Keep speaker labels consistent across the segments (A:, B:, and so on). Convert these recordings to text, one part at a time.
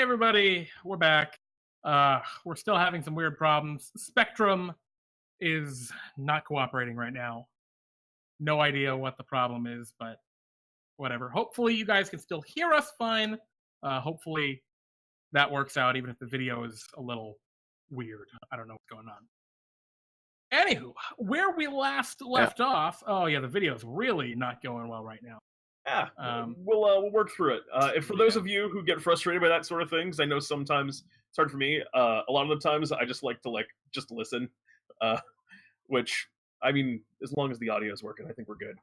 A: everybody, we're back. We're still having some weird problems. Spectrum is not cooperating right now. No idea what the problem is, but whatever. Hopefully you guys can still hear us fine. Hopefully that works out, even if the video is a little weird. I don't know what's going on. Anywho, where we last left off, oh yeah, the video's really not going well right now.
B: Yeah, we'll work through it. If for those of you who get frustrated by that sort of things, I know sometimes it's hard for me. A lot of the times I just like to just listen, which I mean, as long as the audio is working, I think we're good.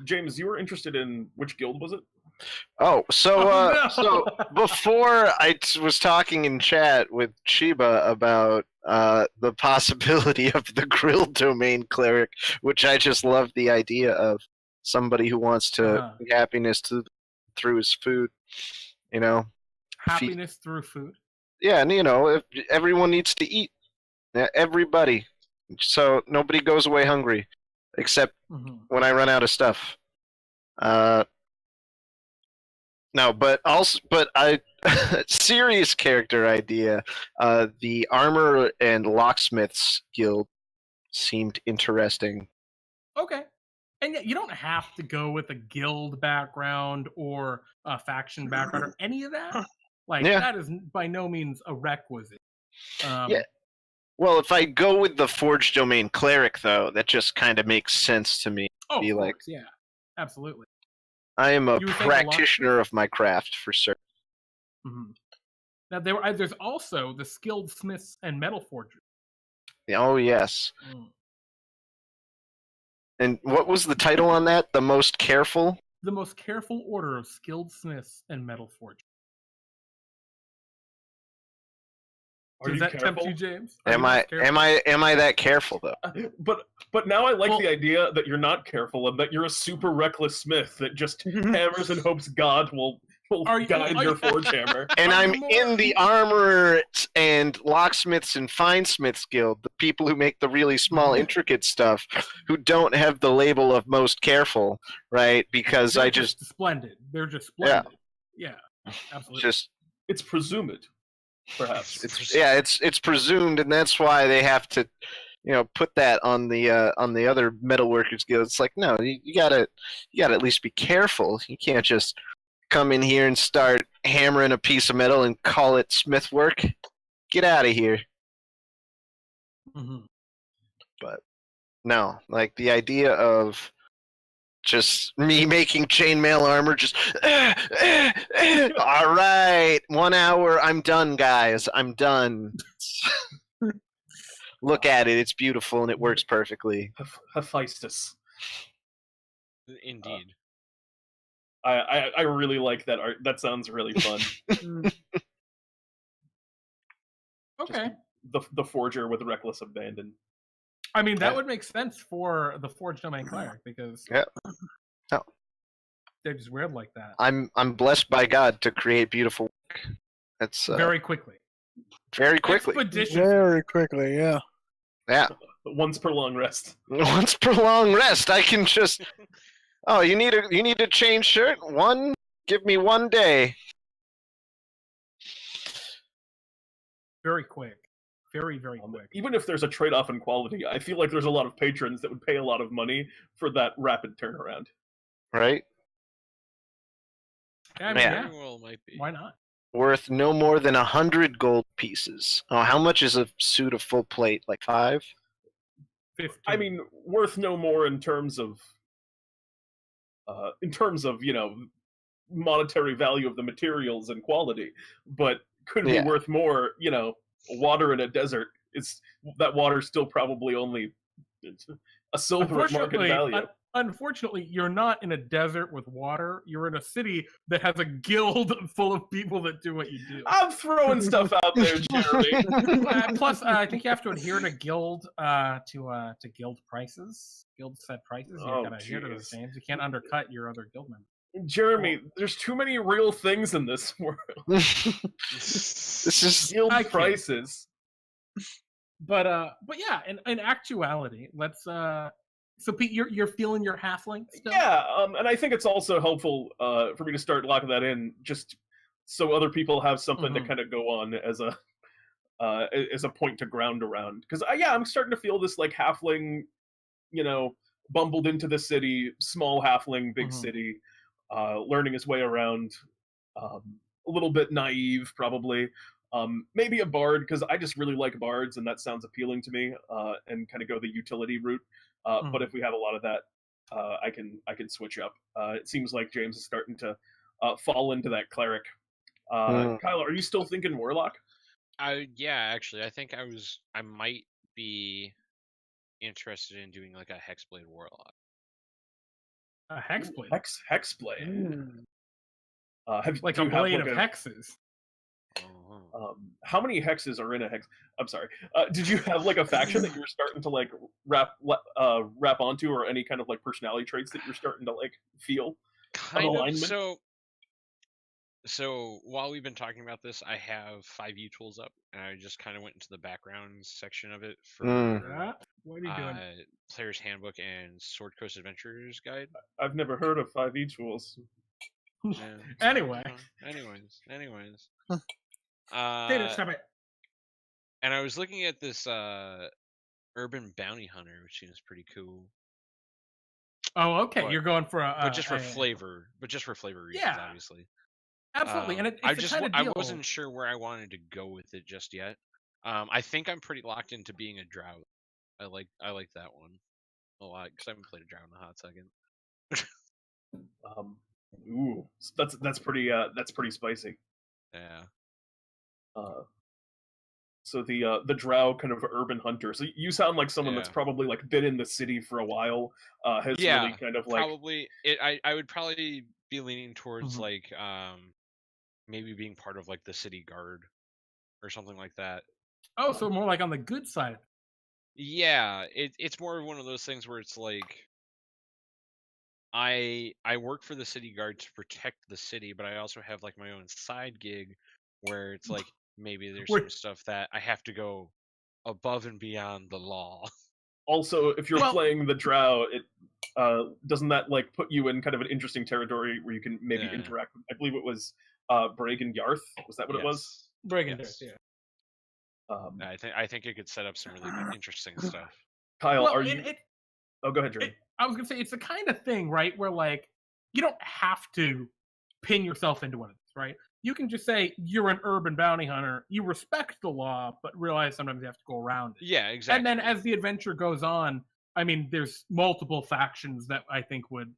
B: James, you were interested in which guild was it?
C: So before I was talking in chat with Chiba about the possibility of the grill domain cleric, which I just love the idea of somebody who wants to bring happiness through his food, you know.
A: Happiness through food?
C: Yeah, and if everyone needs to eat. Everybody. So nobody goes away hungry, except when I run out of stuff. No, but I serious character idea. The armor and locksmiths guild seemed interesting.
A: Okay, and yet you don't have to go with a guild background or a faction background or any of that. That is by no means a requisite.
C: Yeah. Well, if I go with the Forge Domain cleric, though, that just kind of makes sense to me.
A: Oh, of course, yeah, absolutely.
C: I am a practitioner of my craft, for certain.
A: Now, there's also the skilled smiths and metal forgers.
C: Oh, yes. And what was the title on that? The most careful?
A: The most careful order of skilled smiths and metal forgers. Does that tempt you, James?
C: Am I that careful though?
B: But now I like the idea that you're not careful and that you're a super reckless smith that just hammers and hopes God will guide your forge hammer.
C: And I'm in the armorers and locksmiths and finesmiths guild, the people who make the really small, intricate stuff, who don't have the label of most careful, right? Because
A: They're just splendid. They're just splendid. Yeah, absolutely.
B: It's presumed. Perhaps
C: it's presumed, and that's why they have to, put that on the other metalworkers guild. It's like, no, you gotta at least be careful. You can't just come in here and start hammering a piece of metal and call it smith work. Get out of here. But no, like the idea of just me making chainmail armor, just all right, 1 hour, I'm done, guys. I'm done. Look at it; it's beautiful and it works perfectly.
B: Hephaestus.
D: Indeed.
B: I really like that art. That sounds really fun.
A: Okay.
B: Just the forger with reckless abandon.
A: I mean, that would make sense for the Forge Domain cleric because they're just weird like that.
C: I'm blessed by God to create beautiful work. That's
A: very quickly.
C: Very quickly.
E: Very quickly, yeah.
C: Yeah.
B: Once per long rest.
C: Once per long rest, I can just. Oh, you need a change shirt? Give me 1 day.
A: Very quick. Very, very quick.
B: Even if there's a trade-off in quality, I feel like there's a lot of patrons that would pay a lot of money for that rapid turnaround.
C: Right?
A: Yeah.
D: Well, might be.
A: Why not?
C: Worth no more than 100 gold pieces. Oh, how much is a suit of full plate? Like 5?
A: 15.
B: I mean, worth no more in terms of monetary value of the materials and quality, but could be worth more, water in a desert. That water's still probably only a silver at market value.
A: Unfortunately, you're not in a desert with water. You're in a city that has a guild full of people that do what you do.
B: I'm throwing stuff out there, Jeremy.
A: Plus, I think you have to adhere to guild to guild prices, guild set prices. You gotta adhere to those things. You can't undercut your other guild members.
B: Jeremy, there's too many real things in this world.
C: This is
B: guild prices.
A: But yeah, in actuality, let's So Pete, you're feeling your halfling still?
B: Yeah, and I think it's also helpful for me to start locking that in, just so other people have something to
A: Mhm.
B: kind of go on as a point to ground around. Because yeah, I'm starting to feel this like halfling, bumbled into the city, small halfling, big
A: Mhm.
B: city, learning his way around, um, a little bit naive probably. Maybe a bard because I just really like bards and that sounds appealing to me, and kind of go the utility route. But
A: Mhm.
B: if we have a lot of that, I can switch up. It seems like James is starting to fall into that cleric.
C: Mm.
B: Kyle, are you still thinking warlock?
D: Yeah, actually, I think I might be interested in doing like a hexblade warlock.
A: A hexblade,
B: Hexblade.
A: like
B: Do
A: a
B: you have
A: blade
B: like
A: of
B: a
A: hexes.
B: how many hexes are in a hex? I'm sorry. Did you have like a faction that you're starting to like wrap onto, or any kind of like personality traits that you're starting to like feel an
D: Kind of.
B: alignment?
D: So while we've been talking about this, I have 5e tools up, and I just kind of went into the background section of it for
A: Yeah. What are you doing?
D: Player's Handbook and Sword Coast Adventurers Guide.
B: I've never heard of 5e tools.
D: Yeah.
A: Anyway,
D: Anyways.
A: Tater, stop it.
D: And I was looking at this Urban Bounty Hunter, which seems pretty cool.
A: Oh, okay.
D: But-
A: You're going for a,
D: But just for flavor reasons,
A: Yeah.
D: obviously.
A: Absolutely, and it's the kind of
D: I
A: deal.
D: wasn't sure where I wanted to go with it just yet. I think I'm pretty locked into being a drow. I like that one a lot because I haven't played a drow in a hot second.
B: Ooh, that's pretty spicy.
D: Yeah.
B: So the drow kind of urban hunter. So you sound like someone that's
D: Yeah.
B: probably like been in the city for a while. Has
D: Yeah,
B: really kind of like
D: probably I would probably be leaning towards
A: Mhm.
D: like maybe being part of like the city guard or something like that.
A: Oh, so more like on the good side.
D: Yeah, it's more of one of those things where it's like I work for the city guard to protect the city, but I also have like my own side gig where it's like maybe there's
A: Wait.
D: some stuff that I have to go above and beyond the law.
B: Also, if you're
A: Well-
B: playing the drow, it doesn't that like put you in kind of an interesting territory where you can maybe
D: Yeah.
B: interact with, I believe it was Braig and Yarth. Was that what it was?
A: Breaking
D: Yes.
A: dirt, yeah.
D: I think it could set up some really interesting stuff.
B: Kyle,
A: Well,
B: are
A: and
B: you? Oh, go ahead, Drew.
A: I was gonna say it's the kind of thing, right, where like you don't have to pin yourself into one of these, right? You can just say you're an urban bounty hunter. You respect the law, but realize sometimes you have to go around it.
D: Yeah, exactly.
A: And then as the adventure goes on, I mean, there's multiple factions that I think would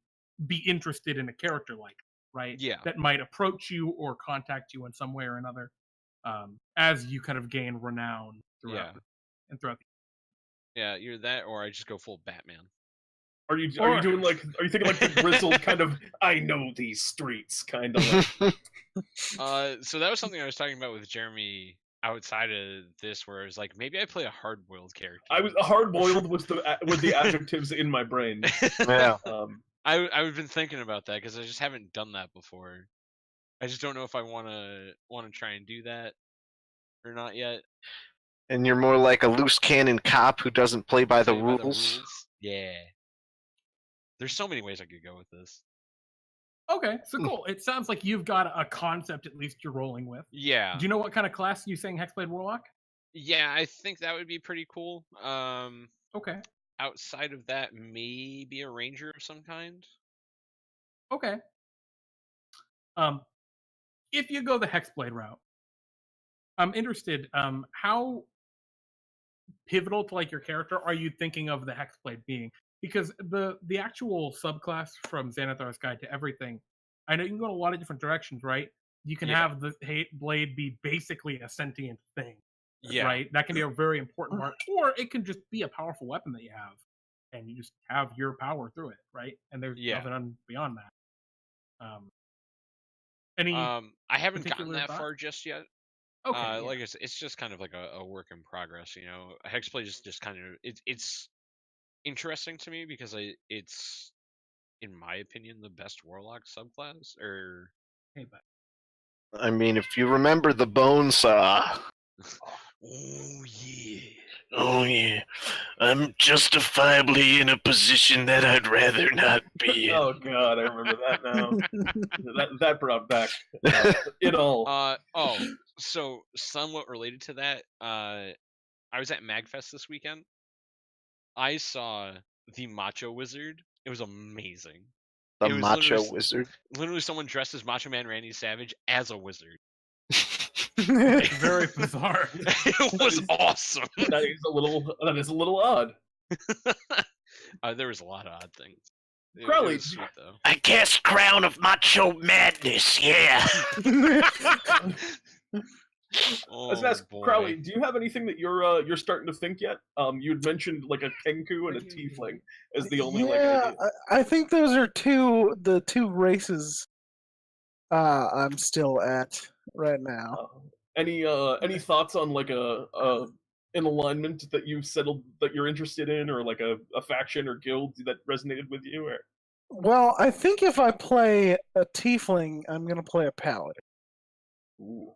A: be interested in a character like, right?
D: Yeah.
A: That might approach you or contact you in some way or another, as you kind of gain renown throughout throughout.
D: Yeah, either that or I just go full Batman.
B: Are you
A: Or-
B: thinking like the grizzled kind of I know these streets kind of like
D: So that was something I was talking about with Jeremy outside of this, where I was like, maybe I play a hard-boiled character.
B: I was hard boiled with the adjectives in my brain.
C: Yeah.
D: I've been thinking about that because I just haven't done that before. I just don't know if I want to try and do that or not yet.
C: And you're more like a loose cannon cop who doesn't play by the rules.
D: Yeah. There's so many ways I could go with this.
A: Okay, so cool. It sounds like you've got a concept at least you're rolling with.
D: Yeah.
A: Do you know what kind of class you saying Hexblade Warlock?
D: Yeah, I think that would be pretty cool.
A: Okay.
D: Outside of that, maybe a ranger of some kind.
A: Okay. If you go the Hexblade route, I'm interested. How pivotal to like your character are you thinking of the Hexblade being? Because the actual subclass from Xanathar's Guide to Everything, I know you can go in a lot of different directions, right? You can have the blade be basically a sentient thing, right? That can be a very important part, or it can just be a powerful weapon that you have, and you just have your power through it, right? And there's nothing beyond that. Any?
D: I haven't gotten
A: particular
D: that
A: thought?
D: far just yet.
A: Okay.
D: Like it's just kind of like a work in progress, you know. Hexblade is just kind of it's interesting to me because it's, in my opinion, the best warlock subclass. Or
A: Hey, but
C: I mean, if you remember the bone saw.
D: oh yeah,
C: Oh yeah. I'm justifiably in a position that I'd rather not be in.
B: Oh god, I remember that now. that brought back it all.
D: So somewhat related to that, I was at MagFest this weekend. I saw the Macho Wizard. It was amazing.
C: The
D: It was
C: Macho Wizard.
D: Literally someone dressed as Macho Man Randy Savage as a wizard.
A: Very bizarre.
D: It was awesome.
B: That is a little odd.
D: There was a lot of odd things. It
B: Crowley,
D: was sweet though.
C: I cast Crown of Macho Madness, yeah.
B: I was gonna ask, Crowley, do you have anything that you're starting to think yet? You had mentioned like a Kenku and a Tiefling as the only like
E: yeah,
B: ideas.
E: I think those are the two races I'm still at right now.
B: Any thoughts on like an alignment that you've settled that you're interested in, or like a faction or guild that resonated with you? Or
E: Well, I think if I play a tiefling, I'm going to play a paladin.
B: ooh.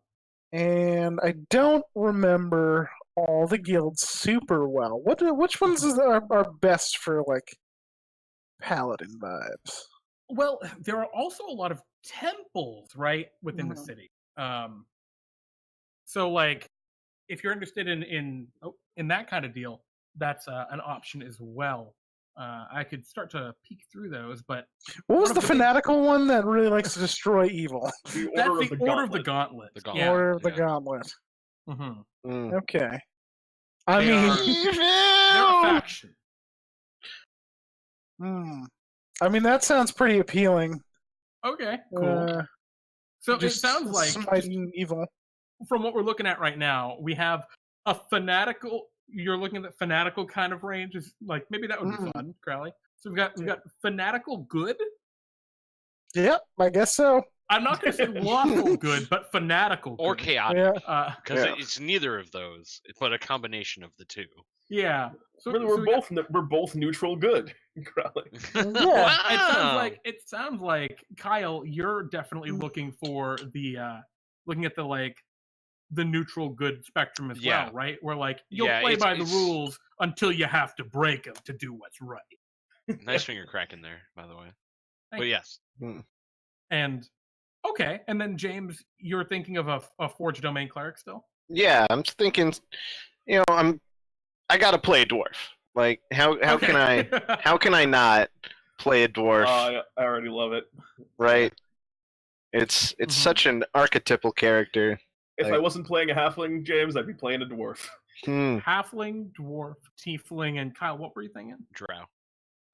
E: And I don't remember all the guilds super well. Which ones are best for like paladin vibes?
A: Well, there are also a lot of temples, right, within the city. So, like, if you're interested in that kind of deal, that's an option as well. I could start to peek through those, but
E: What was
A: one
E: the
A: of the big-
E: fanatical one that really likes to destroy evil?
B: The
A: that's
B: Order of
A: the
B: the
A: Order of the
B: Gauntlet.
A: Gauntlet.
D: The Gauntlet.
E: Order of the
D: yeah.
E: Gauntlet.
A: Mm-hmm.
E: Okay. I
A: They
E: mean,
A: they're a faction.
E: I mean that sounds pretty appealing.
A: Okay, cool. So it
E: Just
A: sounds like,
E: smiting evil.
A: from what we're looking at right now, we have a fanatical. You're looking at the fanatical kind of range. Is like maybe that would be fun, Crowley. So we've got fanatical good.
E: Yep, I guess so.
A: I'm not going to say lawful good, but fanatical
D: Or
A: good.
D: chaotic.
E: Yeah.
D: Because it's neither of those, but a combination of the two.
A: Yeah. So,
B: we're both neutral good, Crowley.
E: Yeah.
A: It sounds like Kyle, you're definitely looking for the looking at the neutral good spectrum as well, right? Where like you'll play by the rules until you have to break them to do what's right.
D: Nice finger cracking there, by the way. But yes.
A: And okay, and then James, you're thinking of a Forge Domain Cleric still?
C: Yeah, I'm thinking. I gotta play a dwarf. Like how can I not play a dwarf?
B: I already love it.
C: Right. It's such an archetypal character.
B: If I wasn't playing a halfling, James, I'd be playing a dwarf.
A: Halfling, dwarf, tiefling, and Kyle, what were you thinking?
D: Drow.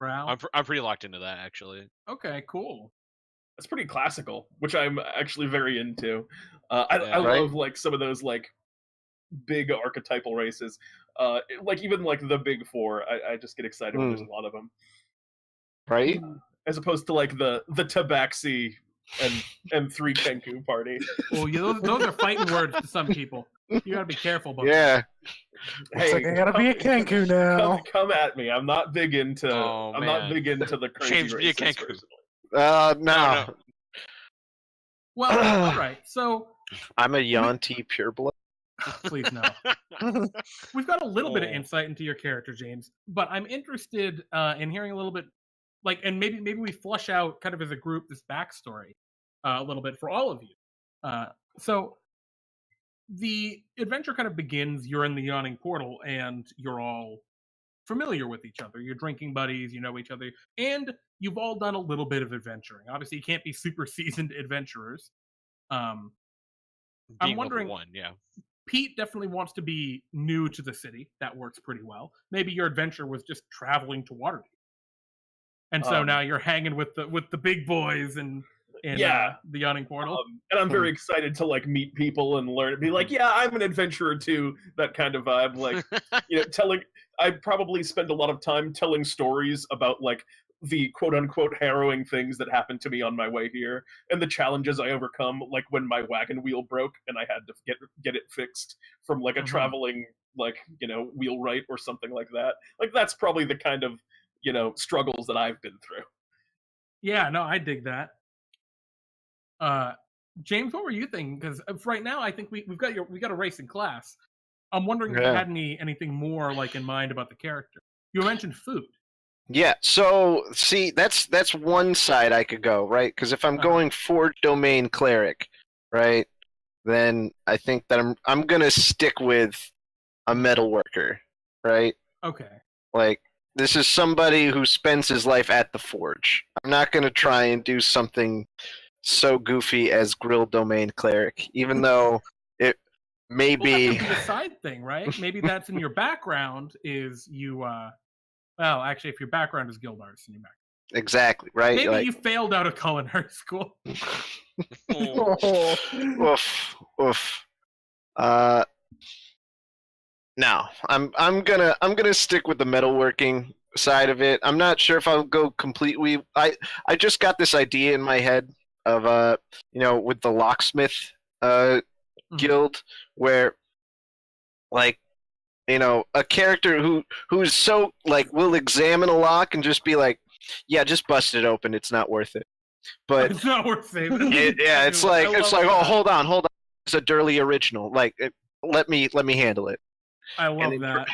A: I'm
D: pretty locked into that, actually.
A: Okay, cool.
B: That's pretty classical, which I'm actually very into. I love like some of those like big archetypal races. Like even like the big four, I just get excited when there's a lot of them.
C: Right?
B: As opposed to like the Tabaxi and 3 Kenku party.
A: Well, those are fighting words to some people. You gotta be careful about
C: that.
E: Hey, like I gotta be a Kenku now.
B: Come at me. I'm not big into not big into the crazy
D: James,
B: races.
D: be a Kenku.
C: No.
A: Well, all right. So
C: I'm a Yanti pureblood.
A: Please no. We've got a little bit of insight into your character, James, but I'm interested in hearing a little bit, like, and maybe we flush out kind of as a group this backstory a little bit for all of you. So the adventure kind of begins. You're in the Yawning Portal, and you're all familiar with each other. You're drinking buddies. You know each other, and you've all done a little bit of adventuring. Obviously, you can't be super seasoned adventurers. I'm wondering.
D: Level 1, yeah.
A: Pete definitely wants to be new to the city. That works pretty well. Maybe your adventure was just traveling to Waterdeep, and so now you're hanging with the big boys and the Yawning Portal.
B: And I'm very excited to like meet people and learn. Be like, yeah, I'm an adventurer too. That kind of vibe. Like, I probably spend a lot of time telling stories about like the quote-unquote harrowing things that happened to me on my way here and the challenges I overcome, like when my wagon wheel broke and I had to get it fixed from like a traveling wheelwright or something like that. Like that's probably the kind of struggles that I've been through.
A: Yeah, no, I dig that. James, what were you thinking? Because right now I think we got a racing class. I'm wondering if you
C: Yeah.
A: had anything more like in mind about the character. You mentioned food.
C: Yeah, so see, that's one side I could go, right? Because if I'm
A: Uh-huh.
C: going for domain cleric, right, then I think that I'm gonna stick with a metal worker, right?
A: Okay.
C: Like this is somebody who spends his life at the forge. I'm not gonna try and do something so goofy as grill domain cleric, even though it may
A: Well, that
C: be.
A: could be a side thing, right? Maybe that's in your background. Is you? Well, actually, if your background is guild arts, you
C: Exactly, right?
A: maybe
C: Like,
A: you failed out of culinary school.
E: Oh.
C: oof, oof. Uh, no, I'm gonna stick with the metalworking side of it. I'm not sure if I'll go completely. I just got this idea in my head of with the locksmith guild where like a character who's so like will examine a lock and just be like, yeah, just bust it open. It's not worth it. But
A: It's not worth saving.
C: it's like oh, hold on. It's a Durley original. Like let me handle it.
A: I love
C: then-
A: that.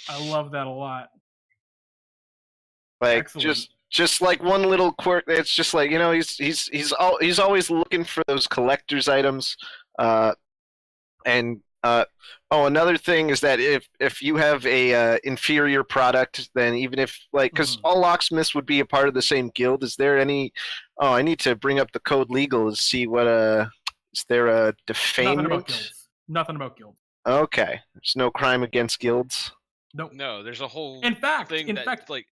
A: I love that a lot.
C: Like
A: Excellent.
C: just like one little quirk. It's just like he's always looking for those collector's items. And another thing is that if you have a inferior product, then even if because all locksmiths would be a part of the same guild. Is there any? Oh, I need to bring up the code legal to see what is there a defamement?
A: Nothing about guilds.
C: Okay, there's no crime against guilds.
A: Nope.
D: No, there's a whole
A: In fact,
D: thing that like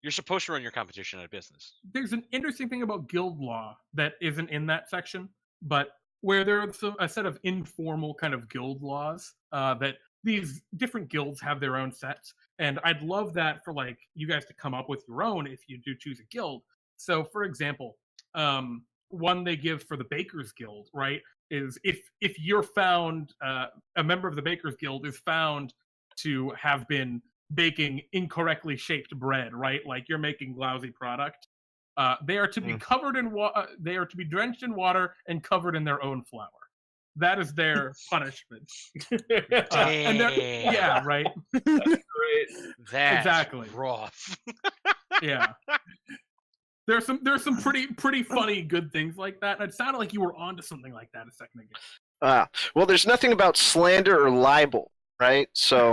D: you're supposed to run your competition out of business.
A: There's an interesting thing about guild law that isn't in that section, but where there's a set of informal kind of guild laws that these different guilds have their own sets, and I'd love that for like you guys to come up with your own if you do choose a guild. So, for example, one they give for the Bakers Guild, right, is if you're found a member of the Bakers Guild is found to have been baking incorrectly shaped bread, right? Like you're making lousy product. They are to be covered in water. They are to be drenched in water and covered in their own flour. That is their punishment. And yeah, right.
B: That's great.
D: That's
A: exactly
D: rough.
A: Yeah. There's some pretty funny good things like that. And it sounded like you were onto something like that a second ago.
C: Well, there's nothing about slander or libel, right? So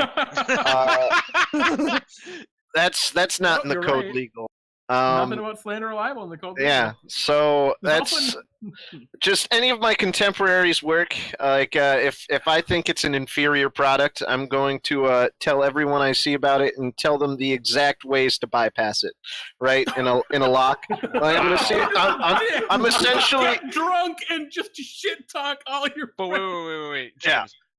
C: that's not in the code legal.
A: Nothing about slander or libel in the code.
C: Yeah, so that's just any of my contemporaries' work. Like if I think it's an inferior product, I'm going to tell everyone I see about it and tell them the exact ways to bypass it, right? In a lock. Like, I'm essentially
A: get drunk and just shit talk all your.
D: But wait,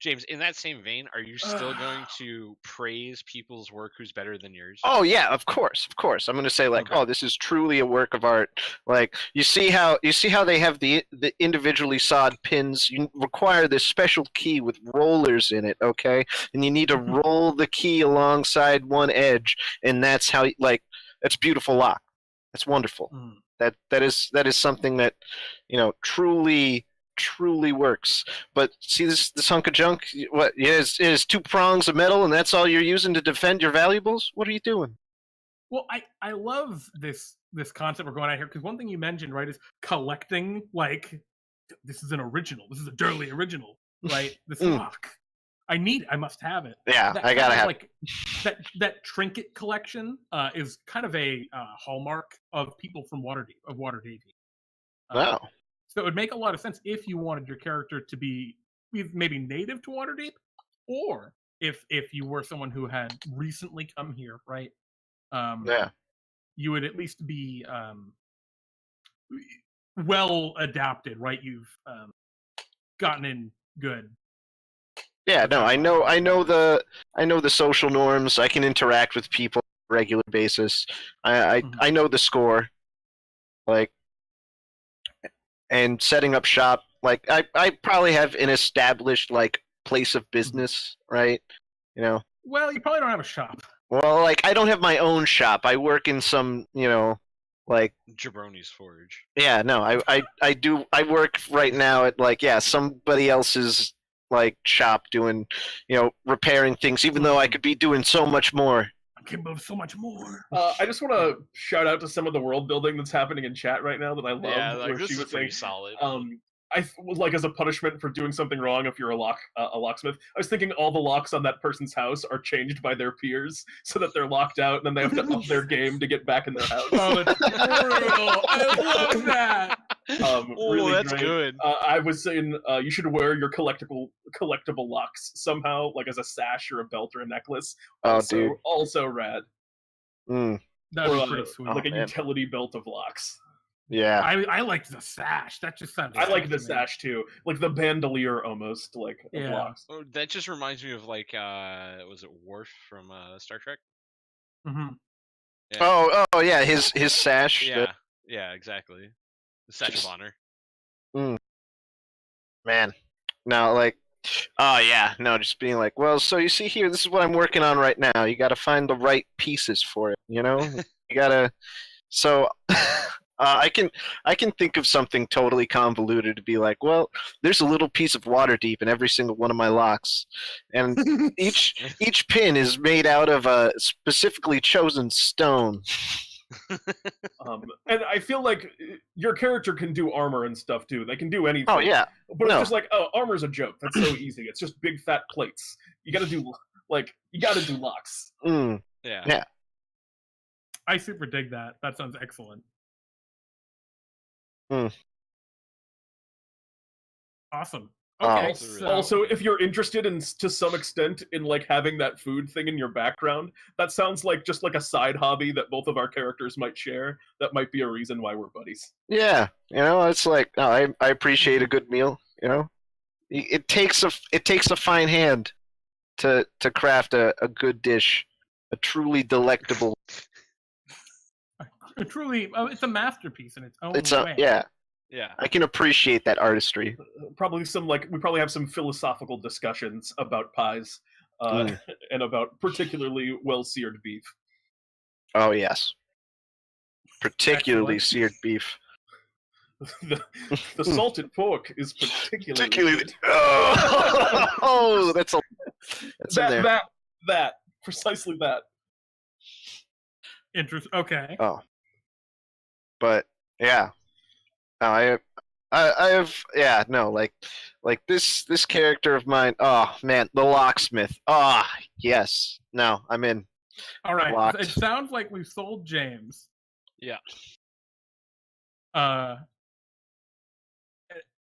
D: James, in that same vein, are you still going to praise people's work who's better than yours?
C: Oh yeah, of course. I'm going to say like, oh, this is truly a work of art. Like you see how they have the individually sawed pins. You require this special key with rollers in it, okay? And you need to roll the key alongside one edge, and that's how that's beautiful lock. That's wonderful. That is something that truly works. But see this hunk of junk? What? Yeah, it is 2 prongs of metal, and that's all you're using to defend your valuables? What are you doing?
A: Well, I love this concept we're going at here because one thing you mentioned, right, is collecting. Like, this is an original. This is a Durley original, right? This lock. I must have it.
C: Yeah, I gotta have
A: like that trinket collection is kind of a hallmark of people from Waterdeep.
C: Wow.
A: So it would make a lot of sense if you wanted your character to be maybe native to Waterdeep, or if you were someone who had recently come here, right? You would at least be well adapted, right? You've gotten in good.
C: Yeah, no, I know the social norms. I can interact with people on a regular basis. I know the score. Like, and setting up shop, like I probably have an established like place of business, right?
A: Well, you probably don't have a shop.
C: Well, like I don't have my own shop. I work in some, like
D: Jabroni's Forge.
C: Yeah, no, I do. I work right now at somebody else's like shop doing, repairing things, even though I could be doing so much more.
A: I can move so much more.
B: I just want to shout out to some of the world building that's happening in chat right now that I love.
D: Yeah, like
B: where
D: this
B: she
D: is
B: was
D: pretty
B: saying,
D: solid.
B: I was like, as a punishment for doing something wrong, if you're a locksmith, I was thinking all the locks on that person's house are changed by their peers so that they're locked out, and then they have to up their game to get back in their house.
A: Oh, that's brutal. I love that.
D: Oh,
B: Really
D: that's
B: great.
D: good.
B: I was saying you should wear your collectible locks somehow, like as a sash or a belt or a necklace.
C: Oh, dude.
B: Also rad.
C: Mm,
A: That'd
B: Or
A: be pretty sweet.
B: like a
C: man.
B: utility belt of locks.
C: yeah.
A: I liked the sash. That just sounds.
B: I like
A: sick
B: the
A: to me.
B: sash too, like the bandolier almost, like of
A: Yeah.
B: locks.
D: Oh, that just reminds me of like was it Worf from Star Trek?
A: Mhm.
D: Yeah.
C: Oh, yeah. His sash.
D: Yeah, yeah, exactly. The Sash of Honor.
C: Man, no, like, oh yeah, no, just being like, well, so you see here, this is what I'm working on right now. You got to find the right pieces for it. You gotta. So, I can think of something totally convoluted to be like, well, there's a little piece of Waterdeep in every single one of my locks, and each pin is made out of a specifically chosen stone.
B: And I feel like your character can do armor and stuff too. They can do anything.
C: Oh yeah,
B: But
C: no.
B: it's just like, oh, armor's a joke. That's so easy. It's just big fat plates. You gotta do locks.
C: Mm,
D: Yeah.
C: Yeah.
A: I super dig that. That sounds excellent.
C: Mm.
A: Awesome.
C: Oh.
A: Okay.
D: Also,
A: So,
B: Also, if you're interested in, to some extent, in like having that food thing in your background, that sounds like just like a side hobby that both of our characters might share. That might be a reason why we're buddies.
C: Yeah, it's like, oh, I appreciate a good meal. It takes a fine hand to craft a good dish, a truly delectable.
A: truly, it's a masterpiece in its own way.
C: Yeah,
D: Yeah.
C: I can appreciate that artistry.
B: Probably we probably have some philosophical discussions about pies, and about particularly well-seared beef.
C: Oh yes, particularly
A: Excellent.
C: seared beef.
B: The salted pork is particularly good.
C: Oh, that's in there.
B: That precisely that.
A: Okay.
C: Oh, but yeah, no, I have like this character of mine. Oh man, the locksmith. Ah, yes. No, I'm in.
A: All right.
C: Locked.
A: It sounds like we've sold James.
D: Yeah.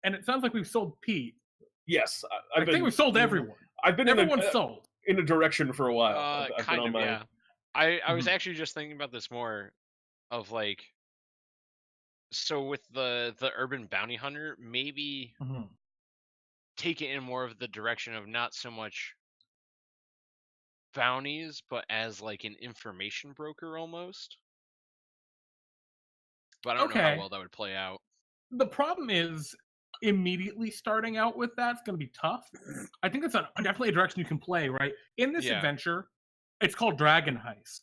A: And it sounds like we've sold Pete.
B: Yes,
A: I think we've sold everyone.
B: I've been
A: Everyone's sold.
B: in a direction for a while. I've been
D: Kind
B: on
D: of,
B: my,
D: yeah. I was
A: Mhm.
D: actually just thinking about this more of like, so with the urban bounty hunter, maybe
A: Mhm.
D: take it in more of the direction of not so much bounties, but as like an information broker almost. But I don't know how
A: Okay.
D: well that would play out.
A: The problem is immediately starting out with that's going to be tough. I think that's definitely a direction you can play, right? In this
D: Yeah.
A: adventure, it's called Dragon Heist.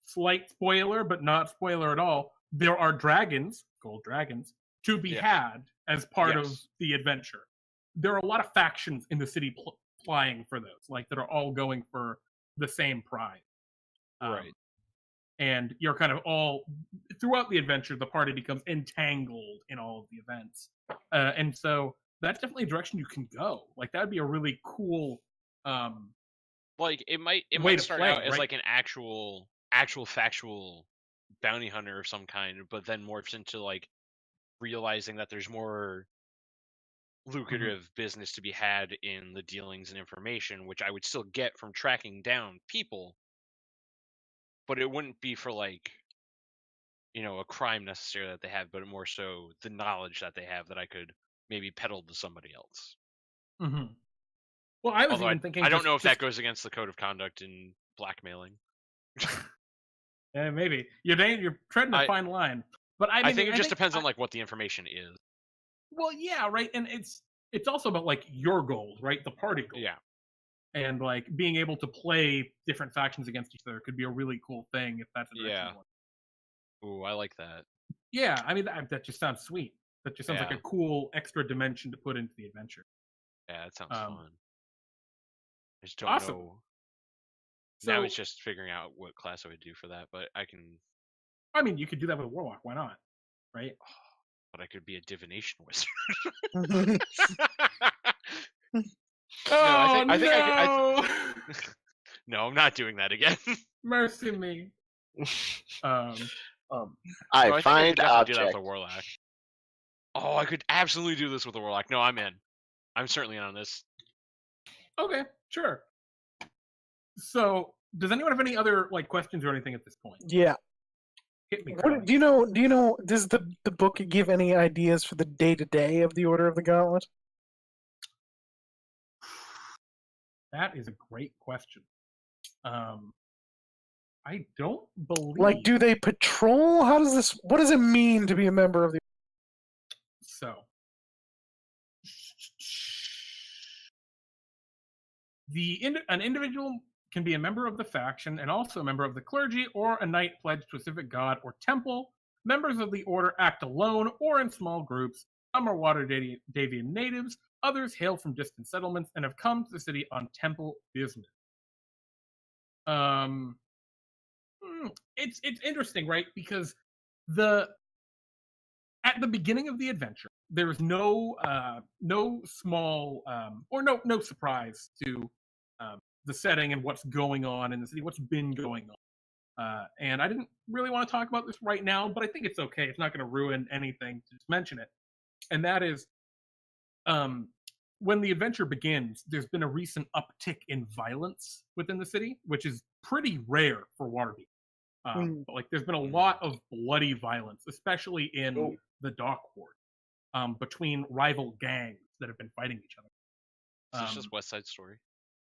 A: Slight spoiler, but not spoiler at all. There are dragons, gold dragons, to be had as part of the adventure. There are a lot of factions in the city flying for those, like that are all going for the same prize.
D: Right.
A: And you're kind of all throughout the adventure, the party becomes entangled in all of the events, and so that's definitely a direction you can go. Like that would be a really cool.
D: Like it might
A: way to
D: start
A: play,
D: out as
A: right?
D: like an actual factual bounty hunter of some kind, but then morphs into like realizing that there's more lucrative business to be had in the dealings and information, which I would still get from tracking down people, but it wouldn't be for like, a crime necessarily that they have, but more so the knowledge that they have that I could maybe peddle to somebody else.
A: Mm-hmm. Well, I was
D: Although
A: even thinking.
D: I don't know if that goes against the code of conduct in blackmailing.
A: Yeah, maybe you're treading a fine line, but I
D: think it just depends on like what the information is.
A: Well, yeah, right, and it's also about like your goals, right? The party goals.
D: Yeah.
A: And like being able to play different factions against each other could be a really cool thing if that's a direction you want.
D: Ooh, I like that.
A: Yeah, I mean that just sounds sweet. That just sounds like a cool extra dimension to put into the adventure.
D: Yeah, that sounds
A: Um,
D: fun. I just don't
A: Awesome.
D: know.
A: So,
D: Now it's just figuring out what class I would do for that, but I can.
A: I mean, you could do that with a warlock. Why not? Right?
D: But I could be a divination wizard.
A: Oh
D: I think
A: no!
D: No, I'm not doing that again.
A: Mercy me.
B: Um,
C: I
D: No, I think I
C: find
D: could definitely do that
C: object.
D: with a warlock. Oh, I could absolutely do this with a warlock. No, I'm in. I'm certainly in on this.
A: Okay, sure. So, does anyone have any other like questions or anything at this point?
E: Yeah.
A: Hit me.
E: What,
A: Curly.
E: do you know? Do you know? Does the book give any ideas for the day-to-day of the Order of the Gauntlet?
A: That is a great question. I don't believe.
E: Like, do they patrol? How does this? What does it mean to be a member of the?
A: So, an individual can be a member of the faction and also a member of the clergy or a knight pledged to a specific god or temple. Members of the order act alone or in small groups. Some are Waterdeep natives, others hail from distant settlements and have come to the city on temple business. It's interesting, right? Because at the beginning of the adventure, there is no small or no surprise to the setting and what's going on in the city, what's been going on. And I didn't really want to talk about this right now, but I think it's okay. It's not going to ruin anything to just mention it. And that is, when the adventure begins, there's been a recent uptick in violence within the city, which is pretty rare for Waterdeep. But like, there's been a lot of bloody violence, especially in the Dock Ward, between rival gangs that have been fighting each other.
D: Is this just West Side Story?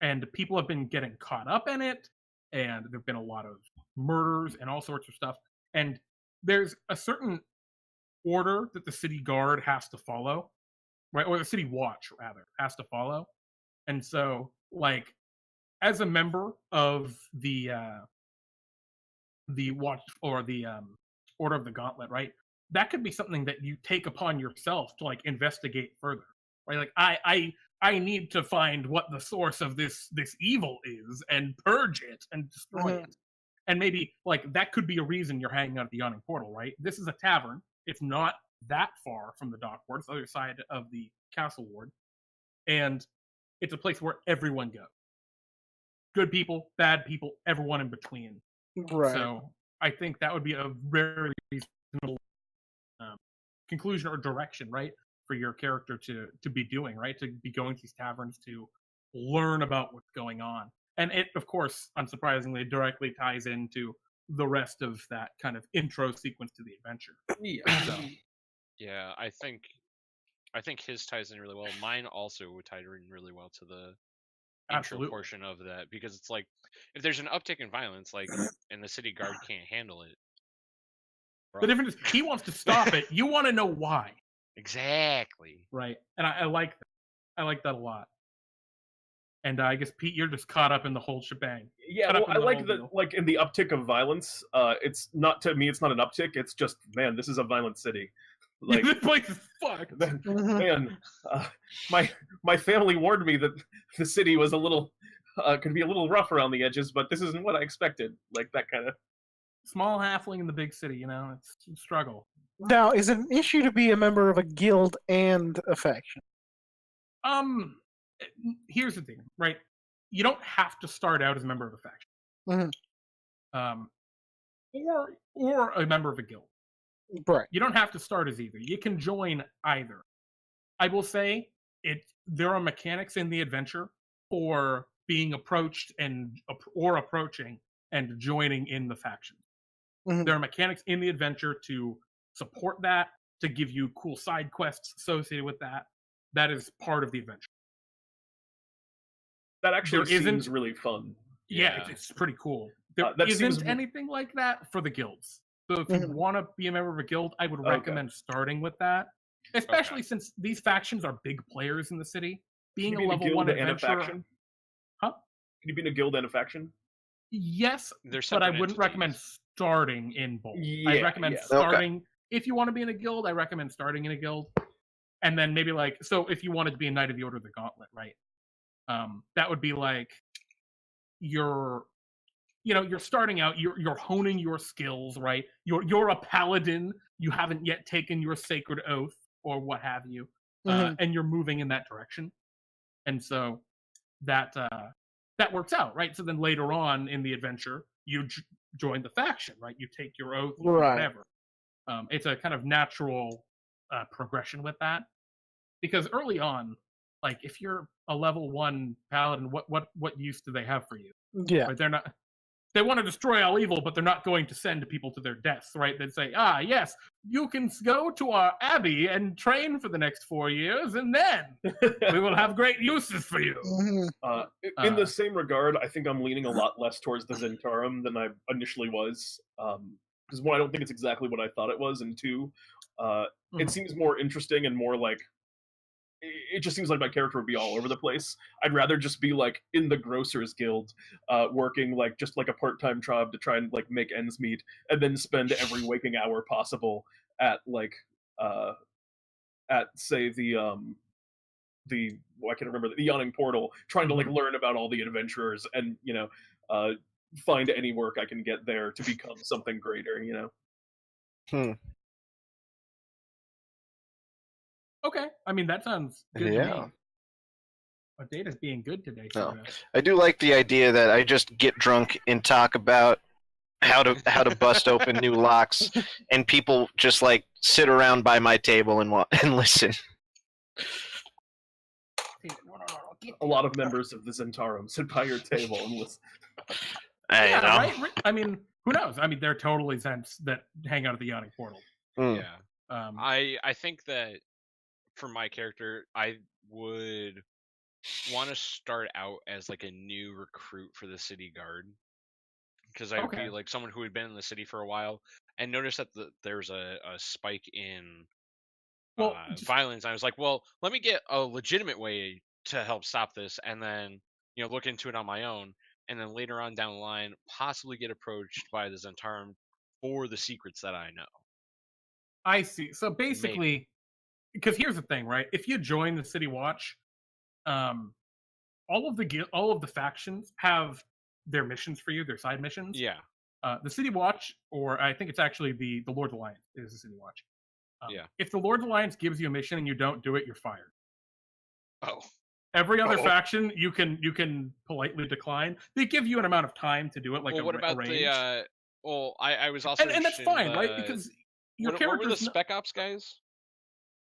A: And people have been getting caught up in it, and there've been a lot of murders and all sorts of stuff. And there's a certain order that the city guard has to follow, right? Or the city watch, rather, has to follow. And so, like, as a member of the watch or the Order of the Gauntlet, right? That could be something that you take upon yourself to like investigate further, right? Like I need to find what the source of this evil is and purge it and destroy it. And maybe like that could be a reason you're hanging out at the Yawning Portal, right? This is a tavern. It's not that far from the Dock Ward. It's the other side of the Castle Ward, and it's a place where everyone goes. Good people, bad people, everyone in between.
E: Right.
A: So I think that would be a very reasonable conclusion or direction, right, for your character to be doing, right, to be going to these taverns to learn about what's going on. And it, of course, unsurprisingly, directly ties into the rest of that kind of intro sequence to the adventure.
B: Yeah.
A: So,
D: Yeah, I think his ties in really well. Mine also would tie in really well to the intro
A: absolutely.
D: portion of that, because it's like if there's an uptick in violence, like, and the city guard can't handle it.
A: The difference is he wants to stop it. You want to know why.
D: Exactly.
A: Right. And I like that. I like that a lot. And I guess Pete, you're just caught up in the whole shebang.
B: Yeah, well, I like that. Like in the uptick of violence, it's not, to me, it's not an uptick. It's just, man, this is a violent city. Like,
A: this place is fucked.
B: Man, my family warned me that the city was a little could be a little rough around the edges, but this isn't what I expected. Like that kind of
A: small halfling in the big city, you know, it's a struggle.
E: Now, is it an issue to be a member of a guild and a faction?
A: Here's the thing, right? You don't have to start out as a member of a faction. Or a member of a guild.
E: Right.
A: You don't have to start as either. You can join either. I will say there are mechanics in the adventure for being approached or approaching and joining in the faction. There are mechanics in the adventure to support that, to give you cool side quests associated with that. That is part of the adventure.
B: That actually seems really fun.
A: Yeah, it's pretty cool. There isn't anything like that for the guilds. So if you want to be a member of a guild, I would recommend starting with that. Especially since these factions are big players in the city. Being a level 1 adventurer... Huh?
B: Can you be in a guild and a faction?
A: Yes, but I wouldn't recommend starting in both. I recommend starting... If you want to be in a guild, I recommend starting in a guild. And then maybe like, so if you wanted to be a Knight of the Order of the Gauntlet, right? That would be like you're starting out, you're honing your skills, right? You're a paladin, you haven't yet taken your sacred oath or what have you, and you're moving in that direction. And so that works out, right? So then later on in the adventure, you join the faction, right? You take your oath, you do
E: Right.
A: whatever. It's a kind of natural progression with that, because early on, like if you're a level 1 paladin, what use do they have for you?
E: Yeah.
A: Right? They're not. They want to destroy all evil, but they're not going to send people to their deaths, right? They'd say, yes, you can go to our abbey and train for the next 4 years, and then we will have great uses for you.
B: In the same regard, I think I'm leaning a lot less towards the Zentarum than I initially was. Because one, I don't think it's exactly what I thought it was, and two, it seems more interesting and more like it just seems like my character would be all over the place. I'd rather just be like in the Grocers Guild, working like just like a part-time job to try and like make ends meet, and then spend every waking hour possible at like at say the I can't remember the Yawning Portal, trying to like learn about all the adventurers and find any work I can get there to become something greater.
A: Okay, I mean that sounds good to me.
C: Yeah.
A: Our data's being good today.
C: No.
A: Sarah.
C: I do like the idea that I just get drunk and talk about how to bust open new locks, and people just like sit around by my table and listen.
B: A lot of members of the Zentarum sit by your table and listen.
A: Yeah, right? I mean, who knows? I mean, they're totally Zents that hang out at the Yawning Portal.
C: Mm.
D: Yeah. I think that for my character, I would want to start out as like a new recruit for the city guard, because I would be like someone who had been in the city for a while and noticed that there's a spike in violence. I was like, well, let me get a legitimate way to help stop this, and then look into it on my own, and then later on down the line possibly get approached by the Zentarum for the secrets that I know.
A: I see. So basically, because here's the thing, right? If you join the City Watch, all of the factions have their missions for you, their side missions.
D: Yeah.
A: The City Watch, or I think it's actually the Lord's Alliance is the City Watch.
D: Yeah.
A: If the Lord's Alliance gives you a mission and you don't do it, you're fired.
D: Oh.
A: Every other faction, you can politely decline. They give you an amount of time to do it, like
D: what about
A: range.
D: the? Well, I was also
A: and that's fine, right? Because your character's
D: what were the Spec Ops guys?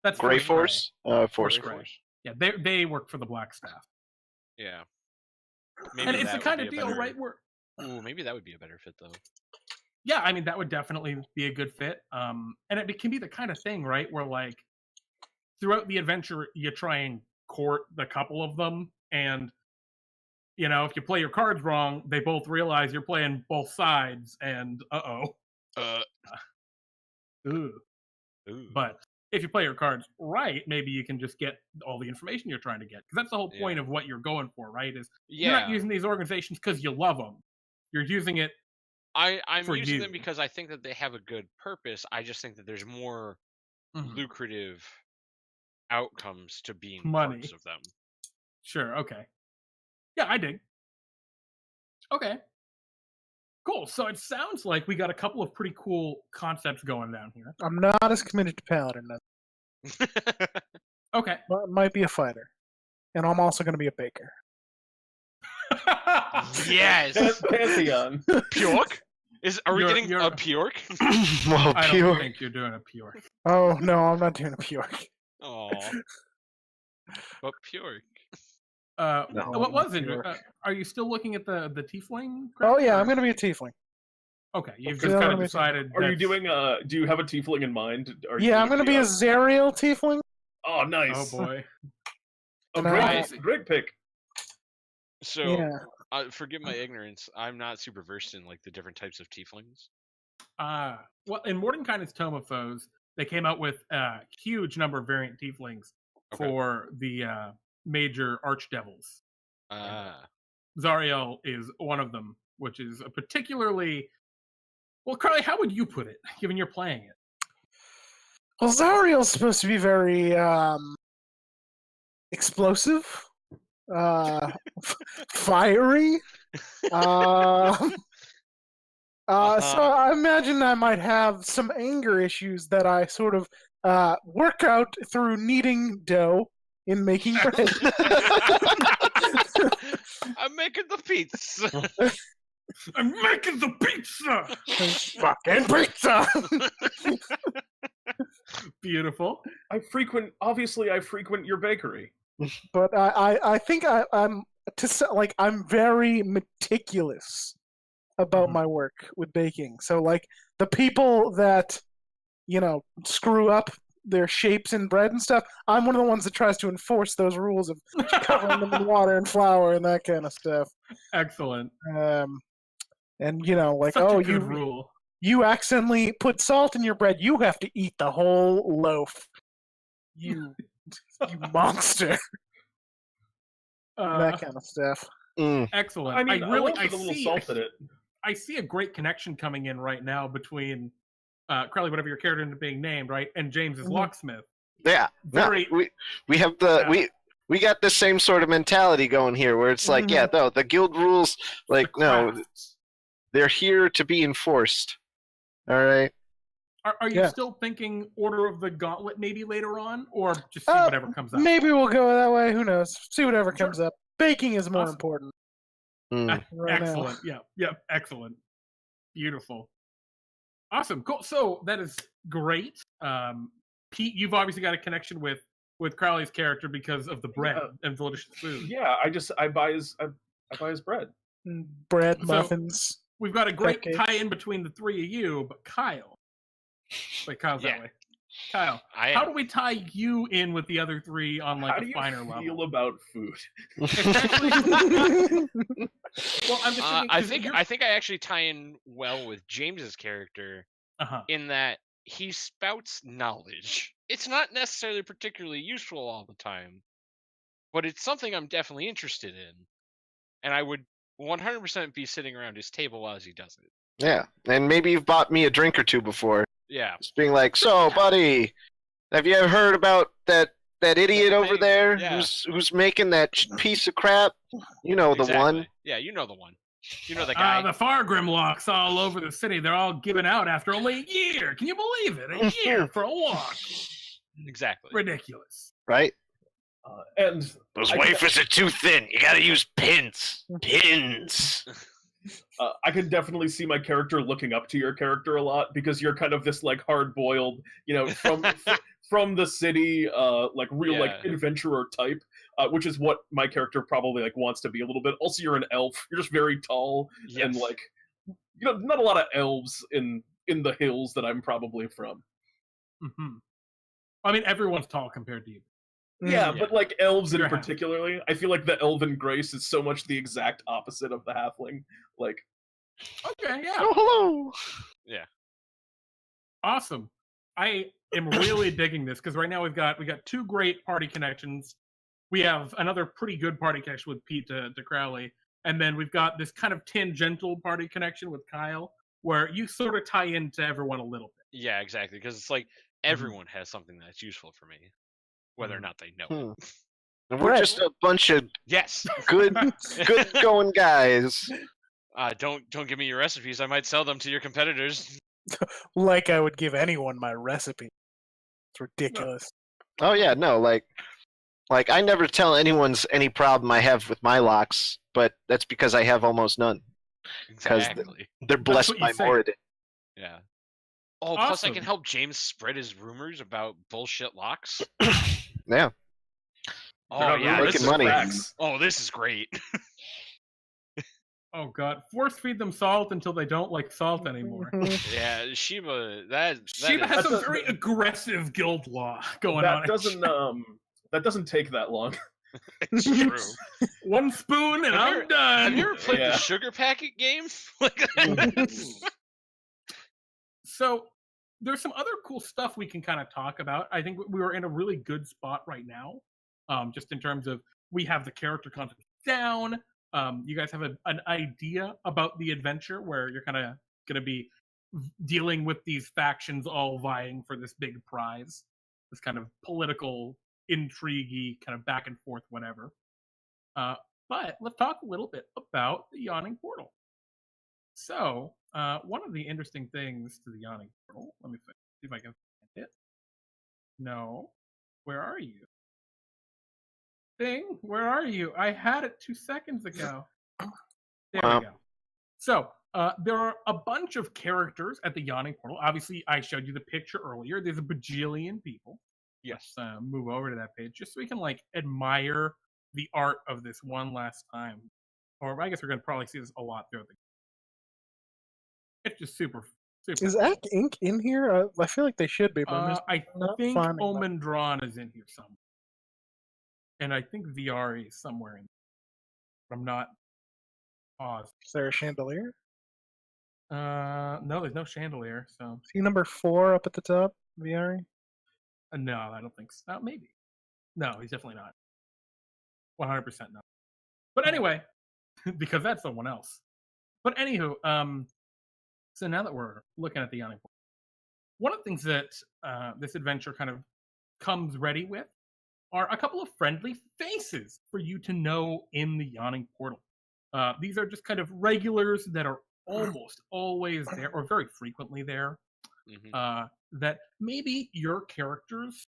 A: That's
C: Grey Force. Force
A: Gray. Yeah, they work for the Black Staff.
D: Yeah.
A: Maybe and it's the kind of deal, right? Where
D: maybe that would be a better fit, though.
A: Yeah, I mean that would definitely be a good fit. And it can be the kind of thing, right, where like throughout the adventure you try and court the couple of them, and if you play your cards wrong, they both realize you're playing both sides, and but if you play your cards right, maybe you can just get all the information you're trying to get, because that's the whole point of what you're going for, right? Is you're not using these organizations because you love them. You're using it.
D: I'm using them because I think that they have a good purpose. I just think that there's more lucrative outcomes to being parts of them.
A: Sure. Okay. Yeah, I dig. Okay. Cool. So it sounds like we got a couple of pretty cool concepts going down here.
E: I'm not as committed to Paladin.
A: Okay.
E: But might be a fighter. And I'm also going to be a baker.
D: Yes!
B: Pantheon.
D: Pjork? Are we getting a Pjork?
C: Well,
A: I don't think you're doing a Pjork.
E: Oh, no, I'm not doing a Pjork.
D: Oh. But Pjork.
E: No,
A: what was it? Are you still looking at the tiefling?
E: Oh yeah, I'm going to be a tiefling.
A: Okay, you've just kind of decided.
B: Are you doing do you have a tiefling in mind?
E: I'm going to be a Zariel tiefling.
B: Oh, nice.
A: Oh boy.
B: Great pick.
D: So, forgive my ignorance. I'm not super versed in like the different types of tieflings.
A: Well, in Mordenkainen's Tome of Foes, they came out with a huge number of variant tieflings for the major archdevils. Zariel is one of them, which is a particularly... Well, Carly, how would you put it, given you're playing it?
E: Well, Zariel's supposed to be very explosive, fiery. So I imagine I might have some anger issues that I sort of work out through kneading dough in making bread.
D: I'm making the pizza.
A: I'm making the pizza.
E: Fucking pizza.
A: Beautiful.
B: I frequent your bakery.
E: But I think I'm I'm very meticulous about my work with baking. So like the people that screw up their shapes in bread and stuff, I'm one of the ones that tries to enforce those rules of covering them in water and flour and that kind of stuff.
A: Excellent.
E: And like,
A: Such a good rule.
E: You accidentally put salt in your bread, you have to eat the whole loaf. You monster. That kind of stuff.
A: Excellent.
B: I mean, I see a little salt in it.
A: I see a great connection coming in right now between Crowley, whatever your character ended up being named, right, and James's locksmith.
C: Yeah.
A: Very.
C: No, we have the we got the same sort of mentality going here, where it's like, yeah, no, the guild rules, like, no, they're here to be enforced. All right.
A: Are you still thinking Order of the Gauntlet maybe later on, or just see whatever comes up?
E: Maybe we'll go that way. Who knows? See whatever comes up. Baking is more important.
A: Right excellent. Now. Yeah. Excellent. Beautiful. Awesome. Cool. So that is great. Pete, you've obviously got a connection with Crowley's character because of the bread and delicious food.
B: Yeah, I buy his bread.
E: Bread, muffins.
A: We've got a great tie-in between the three of you, but Kyle. Wait, Kyle's that way. Kyle, how do we tie you in with the other three on like a finer level?
B: How do you feel about food?
A: Well, I'm just thinking,
D: I think I actually tie in well with James's character in that he spouts knowledge. It's not necessarily particularly useful all the time, but it's something I'm definitely interested in, and I would 100% be sitting around his table while he does it.
C: Yeah, and maybe you've bought me a drink or two before.
D: Yeah.
C: Just being like, so, buddy, have you ever heard about that idiot over there who's making that piece of crap? You know the one.
D: Yeah, you know the one. You know the guy.
A: The Fargrimlocks all over the city. They're all given out after only a year. Can you believe it? A year for a walk.
D: Exactly.
A: Ridiculous.
C: Right?
B: And
C: those wafers are too thin. You gotta use pins. Pins.
B: I can definitely see my character looking up to your character a lot because you're kind of this like hard-boiled, from the city, like real like adventurer type, which is what my character probably like wants to be a little bit. Also, you're an elf. You're just very tall and like, not a lot of elves in the hills that I'm probably from.
A: Mm-hmm. I mean, everyone's tall compared to you.
B: Yeah, but like elves in particularly, I feel like the elven grace is so much the exact opposite of the halfling. Like,
A: okay, yeah.
C: Oh, hello.
D: Yeah.
A: Awesome. I am really digging this because right now we got two great party connections. We have another pretty good party connection with Pete to Crowley, and then we've got this kind of tangential party connection with Kyle, where you sort of tie into everyone a little bit.
D: Yeah, exactly, because it's like everyone has something that's useful for me, whether or not they know it.
C: And we're just a bunch of good going guys.
D: Don't give me your recipes. I might sell them to your competitors.
E: Like I would give anyone my recipe. It's ridiculous.
C: Oh yeah, no, like I never tell anyone any problem I have with my locks, but that's because I have almost none. Because they're blessed by Moradin.
D: Yeah. Oh, awesome. Plus I can help James spread his rumors about bullshit locks.
C: Yeah.
D: Oh yeah,
C: making money.
D: Oh, this is great.
A: Oh god, force feed them salt until they don't like salt anymore.
D: Yeah, Sheba.
A: Sheba has a very aggressive guild law going on.
B: That doesn't take that long.
D: It's true.
A: One spoon and I'm done.
D: Have you ever played the sugar packet game?
A: So there's some other cool stuff we can kind of talk about. I think we are in a really good spot right now, just in terms of we have the character content down. You guys have an idea about the adventure where you're kind of going to be dealing with these factions all vying for this big prize, this kind of political intrigue, kind of back and forth, whatever. But let's talk a little bit about the Yawning Portal. So, one of the interesting things to the Yawning Portal, let me see if I can find it. No. Where are you? Thing, where are you? I had it 2 seconds ago. There we go. So, there are a bunch of characters at the Yawning Portal. Obviously, I showed you the picture earlier. There's a bajillion people.
D: Yes.
A: Let's move over to that page just so we can like admire the art of this one last time. Or I guess we're going to probably see this a lot throughout the game. It's just super.
E: Is Ack Inc. in here? I feel like they should be, but
A: I
E: not
A: think
E: finding them.
A: Omen Drawn is in here somewhere. And I think VR is somewhere in there. But I'm not paused.
E: Is there a chandelier?
A: No, there's no chandelier, so
E: See number 4 up at the top, VR?
A: no, I don't think so. Maybe. No, he's definitely not. 100% no. But anyway, because that's someone else. But anywho, so now that we're looking at the Yawning Portal, one of the things that this adventure kind of comes ready with are a couple of friendly faces for you to know in the Yawning Portal. These are just kind of regulars that are almost always there, or very frequently there, that maybe your characters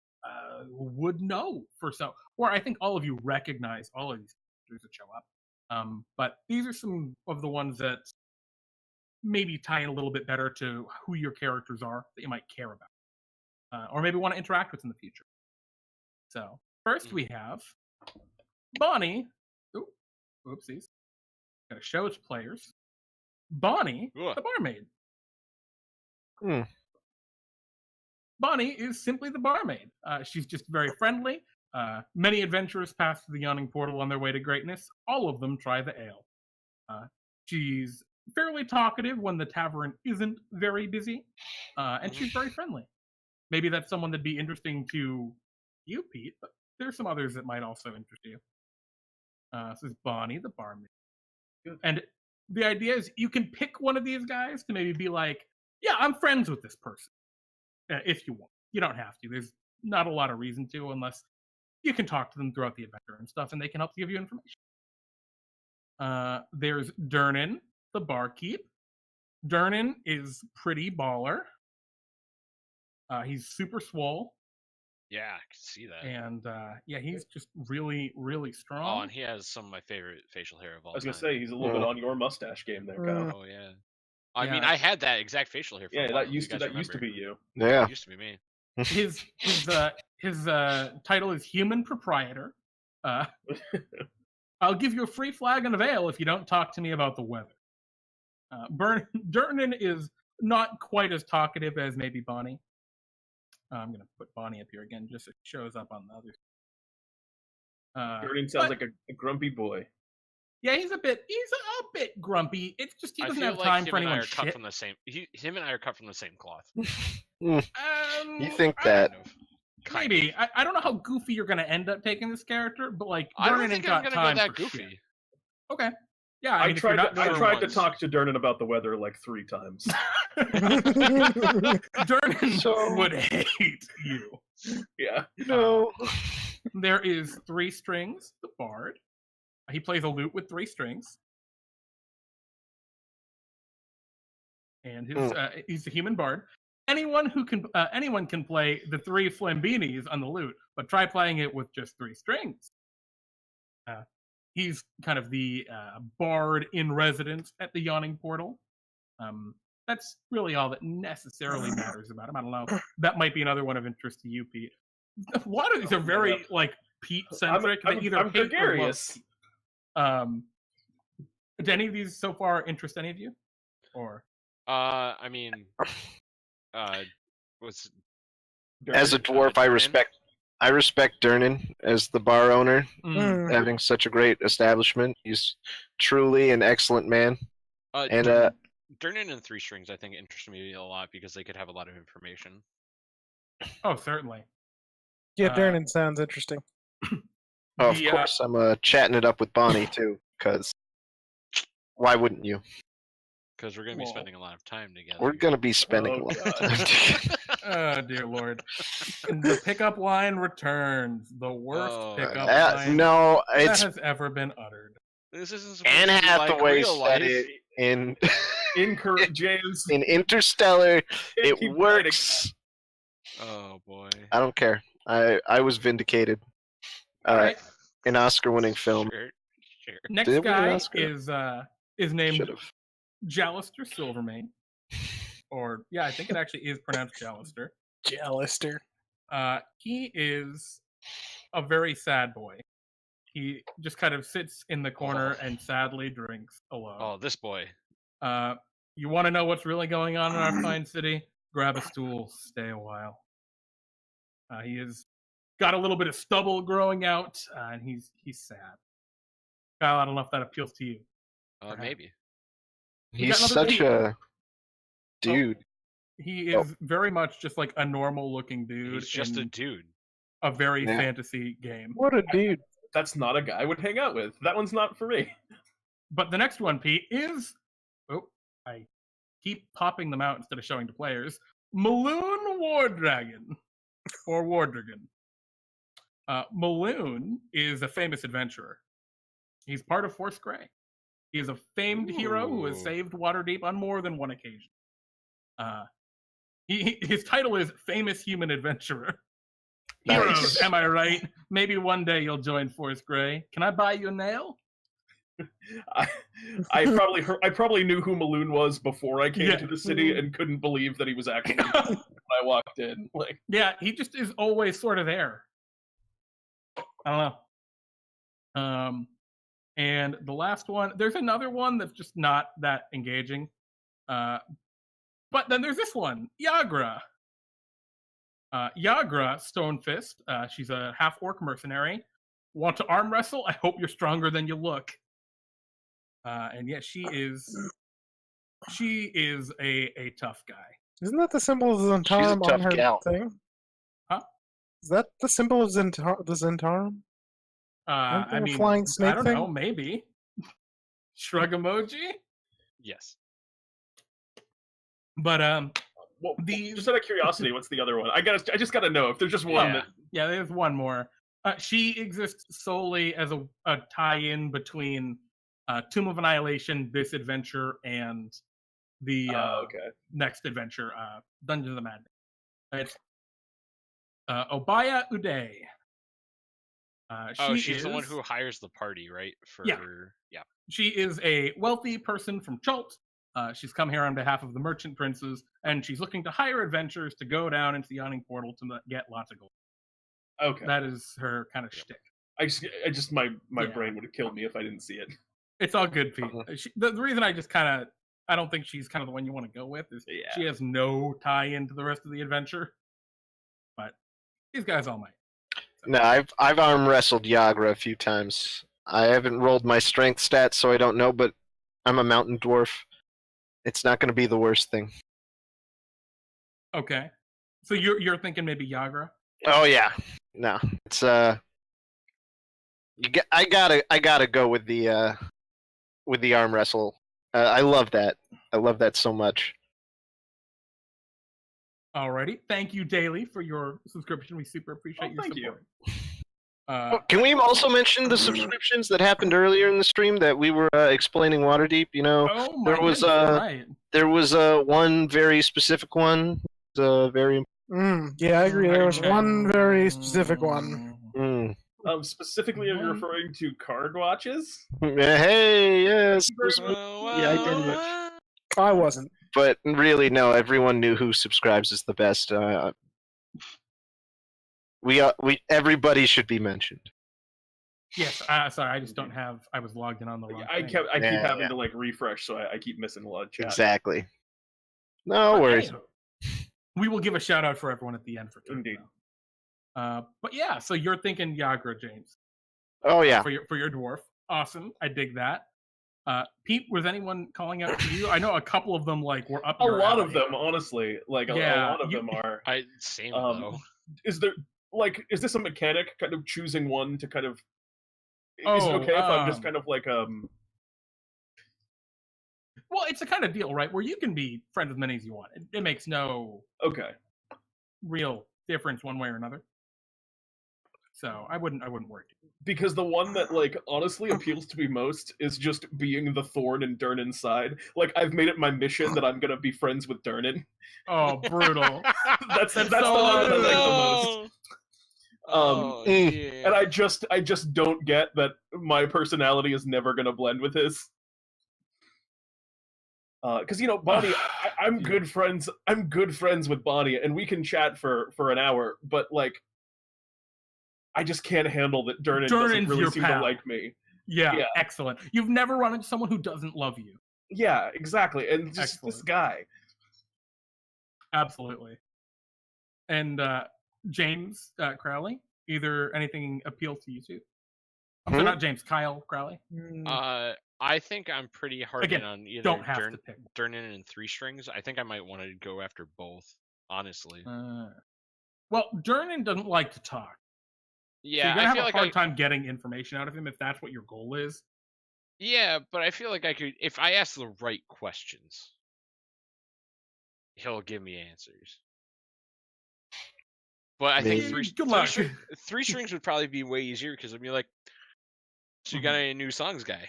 A: would know for so, or I think all of you recognize all of these characters that show up. But these are some of the ones that maybe tie in a little bit better to who your characters are that you might care about, or maybe want to interact with in the future. So first we have Bonnie. Oopsies. Gotta show its players. Bonnie, the barmaid. Bonnie is simply the barmaid. She's just very friendly. Many adventurers pass through the Yawning Portal on their way to greatness. All of them try the ale. She's fairly talkative when the tavern isn't very busy, and she's very friendly. Maybe that's someone that'd be interesting to you, Pete, but there's some others that might also interest you. This is Bonnie, the barmaid. And the idea is you can pick one of these guys to maybe be like, yeah, I'm friends with this person, if you want. You don't have to. There's not a lot of reason to, unless you can talk to them throughout the adventure and stuff, and they can help give you information. There's Durnan, the barkeep. Durnan is pretty baller. He's super swole.
D: Yeah, I can see that.
A: And yeah, he's just really, really strong.
D: Oh, and he has some of my favorite facial hair of all time.
B: I was gonna say he's a little bit on your mustache game there, Kyle.
D: Oh yeah. I mean, I had that exact facial hair. For a while,
B: that used to be you.
C: Yeah,
D: it used to be me.
A: His title is Human Proprietor. I'll give you a free flagon of ale if you don't talk to me about the weather. Durnan is not quite as talkative as maybe Bonnie. I'm going to put Bonnie up here again just so it shows up on the other.
B: Durnan sounds like a grumpy boy.
A: Yeah, he's a bit grumpy. It's just he doesn't have
D: like
A: time
D: him
A: for
D: and I
A: anyone
D: are cut
A: shit.
D: from the same. Him and I are cut from the same cloth.
C: you think that?
A: Maybe. I don't know how goofy you're going to end up taking this character, but like
D: I don't
A: Durnan
D: think
A: ain't
D: I'm
A: got
D: gonna
A: time
D: go that
A: for
D: goofy.
A: shit. Okay. Yeah,
B: I
A: mean, if you're
B: tried
A: not sure
B: to
A: once.
B: talk to Durnan about the weather like 3 times.
A: Durnan would hate you.
B: Yeah.
C: No.
A: There is 3 strings, the bard. He plays a lute with 3 strings. And he's a human bard. Anyone can play the 3 flambinis on the lute, but try playing it with just 3 strings. He's kind of the bard in residence at the Yawning Portal. That's really all that necessarily matters about him. I don't know. That might be another one of interest to you, Pete. A lot of these are very like Pete-centric. They either
B: I'm
A: hate
B: gregarious.
A: or love Pete. Do any of these so far interest any of you? Or
D: I mean, what's
C: As a dwarf, I respect Durnan as the bar owner, having such a great establishment. He's truly an excellent man. And
D: Durnan and 3 strings, I think, interest me a lot because they could have a lot of information.
A: Oh, certainly.
E: Yeah, Durnan sounds interesting.
C: Of course, I'm chatting it up with Bonnie too, because why wouldn't you?
D: because we're going to be
A: Whoa.
D: spending a lot of time together.
C: We're gonna be spending a
B: Oh,
C: lot of
B: God.
C: time together.
A: Oh dear lord! And the pickup line returns. The worst
D: Oh,
A: pickup
D: yeah.
A: line
C: No,
A: that
C: it's
A: has ever been uttered.
D: This isn't supposed
C: Anne
D: to be like
C: Hathaway
D: real
C: said
D: life.
C: it in
B: Incorrect, James.
C: in Interstellar. It
B: Keep
C: works.
D: Oh boy.
C: I don't care. I was vindicated.
A: All right.
C: An Oscar-winning film.
D: Sure. Sure.
A: Next
C: Did it win an
A: guy
C: Oscar?
A: is named
C: Should've.
A: Jallister Silvermane, or yeah, I think it actually is pronounced Jallister.
E: Jallister.
A: He is a very sad boy. He just kind of sits in the corner and sadly drinks alone.
D: Oh, this boy.
A: You want to know what's really going on in our fine city? Grab a stool, stay a while. He has got a little bit of stubble growing out, and he's sad. Kyle, I don't know if that appeals to you. Perhaps.
D: Maybe.
A: You
C: He's
A: got another
C: such
A: dude?
C: a dude.
A: He is very much just like a normal-looking dude
D: He's just a
A: in
D: dude.
A: a very
C: Yeah.
A: fantasy game.
E: What a dude.
B: That's not a guy I would hang out with. That one's not for me.
A: But the next one, Pete, is... Oh, I keep popping them out instead of showing to players. Maloon Wardragon. Or Wardragon. Maloon is a famous adventurer. He's part of Force Grey. He is a famed hero who has
D: Ooh.
A: saved Waterdeep on more than one occasion. His title is Famous Human Adventurer.
C: Nice.
A: Heroes, am I right? Maybe one day you'll join Force Grey. Can I buy you a nail?
B: I probably knew who Maloon was before I came
A: Yeah.
B: to the city and couldn't believe that he was actually when I walked in. Like,
A: Yeah, he just is always sort of there. I don't know. And the last one, there's another one that's just not that engaging. But then there's this one, Yagra. Yagra Stonefist. She's a half-orc mercenary. Want to arm wrestle? I hope you're stronger than you look. And yeah, she is a tough guy.
E: Isn't that the symbol of Zentarum on
C: tough
E: her
C: gal.
E: thing?
A: Huh?
E: Is that the symbol of the Zentarum? Aren't there
A: I
E: a
A: mean,
E: flying
A: I
E: snake
A: don't
E: thing?
A: know, maybe. Shrug emoji.
D: Yes.
A: But
B: well,
A: These-
B: just out of curiosity, what's the other one? I just gotta know if there's just one.
D: Yeah.
B: That,
A: yeah, there's one more. She exists solely as a tie-in between Tomb of Annihilation, this adventure, and the
B: okay.
A: next adventure, Dungeons of Madness. It's Obaya Uday.
D: She's the one who hires the party, right?
A: Yeah.
D: Yeah.
A: She is a wealthy person from Chult. She's come here on behalf of the merchant princes, and she's looking to hire adventurers to go down into the Yawning Portal to get lots of gold.
B: Okay.
A: That is her kind of shtick.
B: I just my
A: Yeah.
B: brain would have killed me if I didn't see it.
A: It's all good, Pete.
C: Uh-huh.
A: The reason I don't think she's kind of the one you want to go with is
B: Yeah.
A: she has no tie-in to the rest of the adventure. But these guys all might.
C: No, I've arm wrestled Yagra a few times. I haven't rolled my strength stats, so I don't know, but I'm a mountain dwarf. It's not going to be the worst thing.
A: Okay. So you're thinking maybe Yagra?
C: Oh yeah, no, it's I gotta go with the arm wrestle. I love that. I love that so much.
A: Alrighty. Thank you, Daily, for your subscription. We super appreciate your
B: thank you.
A: support.
C: Oh, can we also mention the subscriptions that happened earlier in the stream that we were explaining Waterdeep? You know,
A: Oh my
C: there was,
A: goodness, you're right.
C: there was one very specific one. Very.
E: Yeah, I agree. There was one very specific one.
C: Mm.
B: Specifically, are you referring to card watches?
C: Hey, yes.
D: Yeah,
C: I did it.
E: I wasn't.
C: But really, no. Everyone knew who subscribes is the best. Everybody should be mentioned.
A: Yes. Sorry, I just don't have. I was logged in on the wrong.
B: I
A: thing.
B: keep
C: Yeah,
B: having
C: yeah.
B: to like refresh, so I keep missing a lot of chat.
C: Exactly. No
A: But
C: worries.
A: anywho, we will give a shout out for everyone at the end for turn.
B: Indeed.
A: But yeah, so you're thinking Yagra, James,
C: Oh yeah.
A: for your dwarf. Awesome, I dig that. Pete, was anyone calling out to you? I know a couple of them like were up.
B: A
A: your
B: lot
A: alley.
B: of them, honestly, like a
A: Yeah,
B: lot of
A: you-
B: them are.
D: Same
B: Um,
D: though.
B: Is there is this a mechanic kind of choosing one to kind of? Is it
A: Oh,
B: okay if I'm just kind of like
A: Well, Well, it's the kind of deal, right, where you can be friends with many as you want. It makes no
B: Okay.
A: real difference one way or another. So I wouldn't worry.
B: Because the one that, like, honestly appeals to me most is just being the thorn in Durnan's side. Like, I've made it my mission that I'm gonna be friends with Durnan.
A: Oh, brutal.
B: That's
A: That's
B: the
A: so
B: one that I like the
D: no.
B: most.
D: Oh, yeah.
B: And I just don't get that my personality is never gonna blend with his. Because Bonnie, I'm good friends. I'm good friends with Bonnie, and we can chat for an hour. But like, I just can't handle that Durnan doesn't
A: Durnan's
B: really
A: your
B: seem
A: pal.
B: to like me.
A: Yeah, excellent. You've never run into someone who doesn't love you.
B: Yeah, exactly. And just this
A: Excellent.
B: guy.
A: Absolutely. And James Crowley, either anything appeals to you two? I'm sorry, not James, Kyle Crowley.
D: I think I'm pretty hard
A: Again,
D: in on either
A: don't have to pick.
D: Durnan and Three Strings. I think I might want to go after both, honestly.
A: Well, Durnan doesn't like to talk.
D: Yeah,
A: so you're gonna
D: I
A: have
D: feel
A: a
D: like
A: hard time getting information out of him if that's what your goal is.
D: Yeah, but I feel like I could, if I ask the right questions, he'll give me answers. But I think three strings would probably be way easier because I'd be like, so you got any new songs, guy?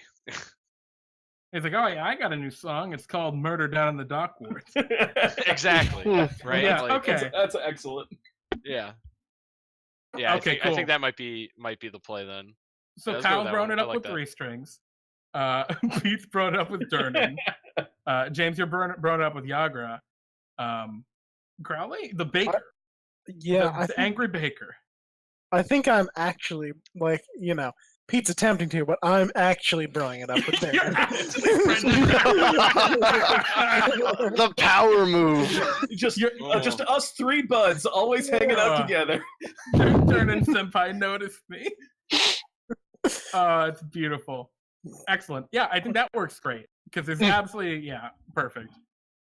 A: He's like, oh yeah, I got a new song. It's called "Murder Down in the Dock Ward."
D: Exactly. Right?
A: Yeah.
D: Like,
A: Okay.
B: That's excellent.
D: Yeah. Yeah.
A: Okay,
D: I think that might be the play then.
A: So
D: let's go
A: Kyle's
D: with that
A: brought
D: one.
A: it
D: I
A: up
D: like
A: with
D: that.
A: Three Strings. Pete's brought it up with Durnan. James, you're brought it up with Yagra. Crowley, the baker.
E: Yeah,
A: the angry baker.
E: I think I'm actually Pete's attempting to, but I'm actually bringing it up with him.
C: The power move.
B: Just us three buds always hanging out together.
A: Durnan senpai noticed me. It's beautiful. Excellent. Yeah, I think that works great because it's absolutely perfect.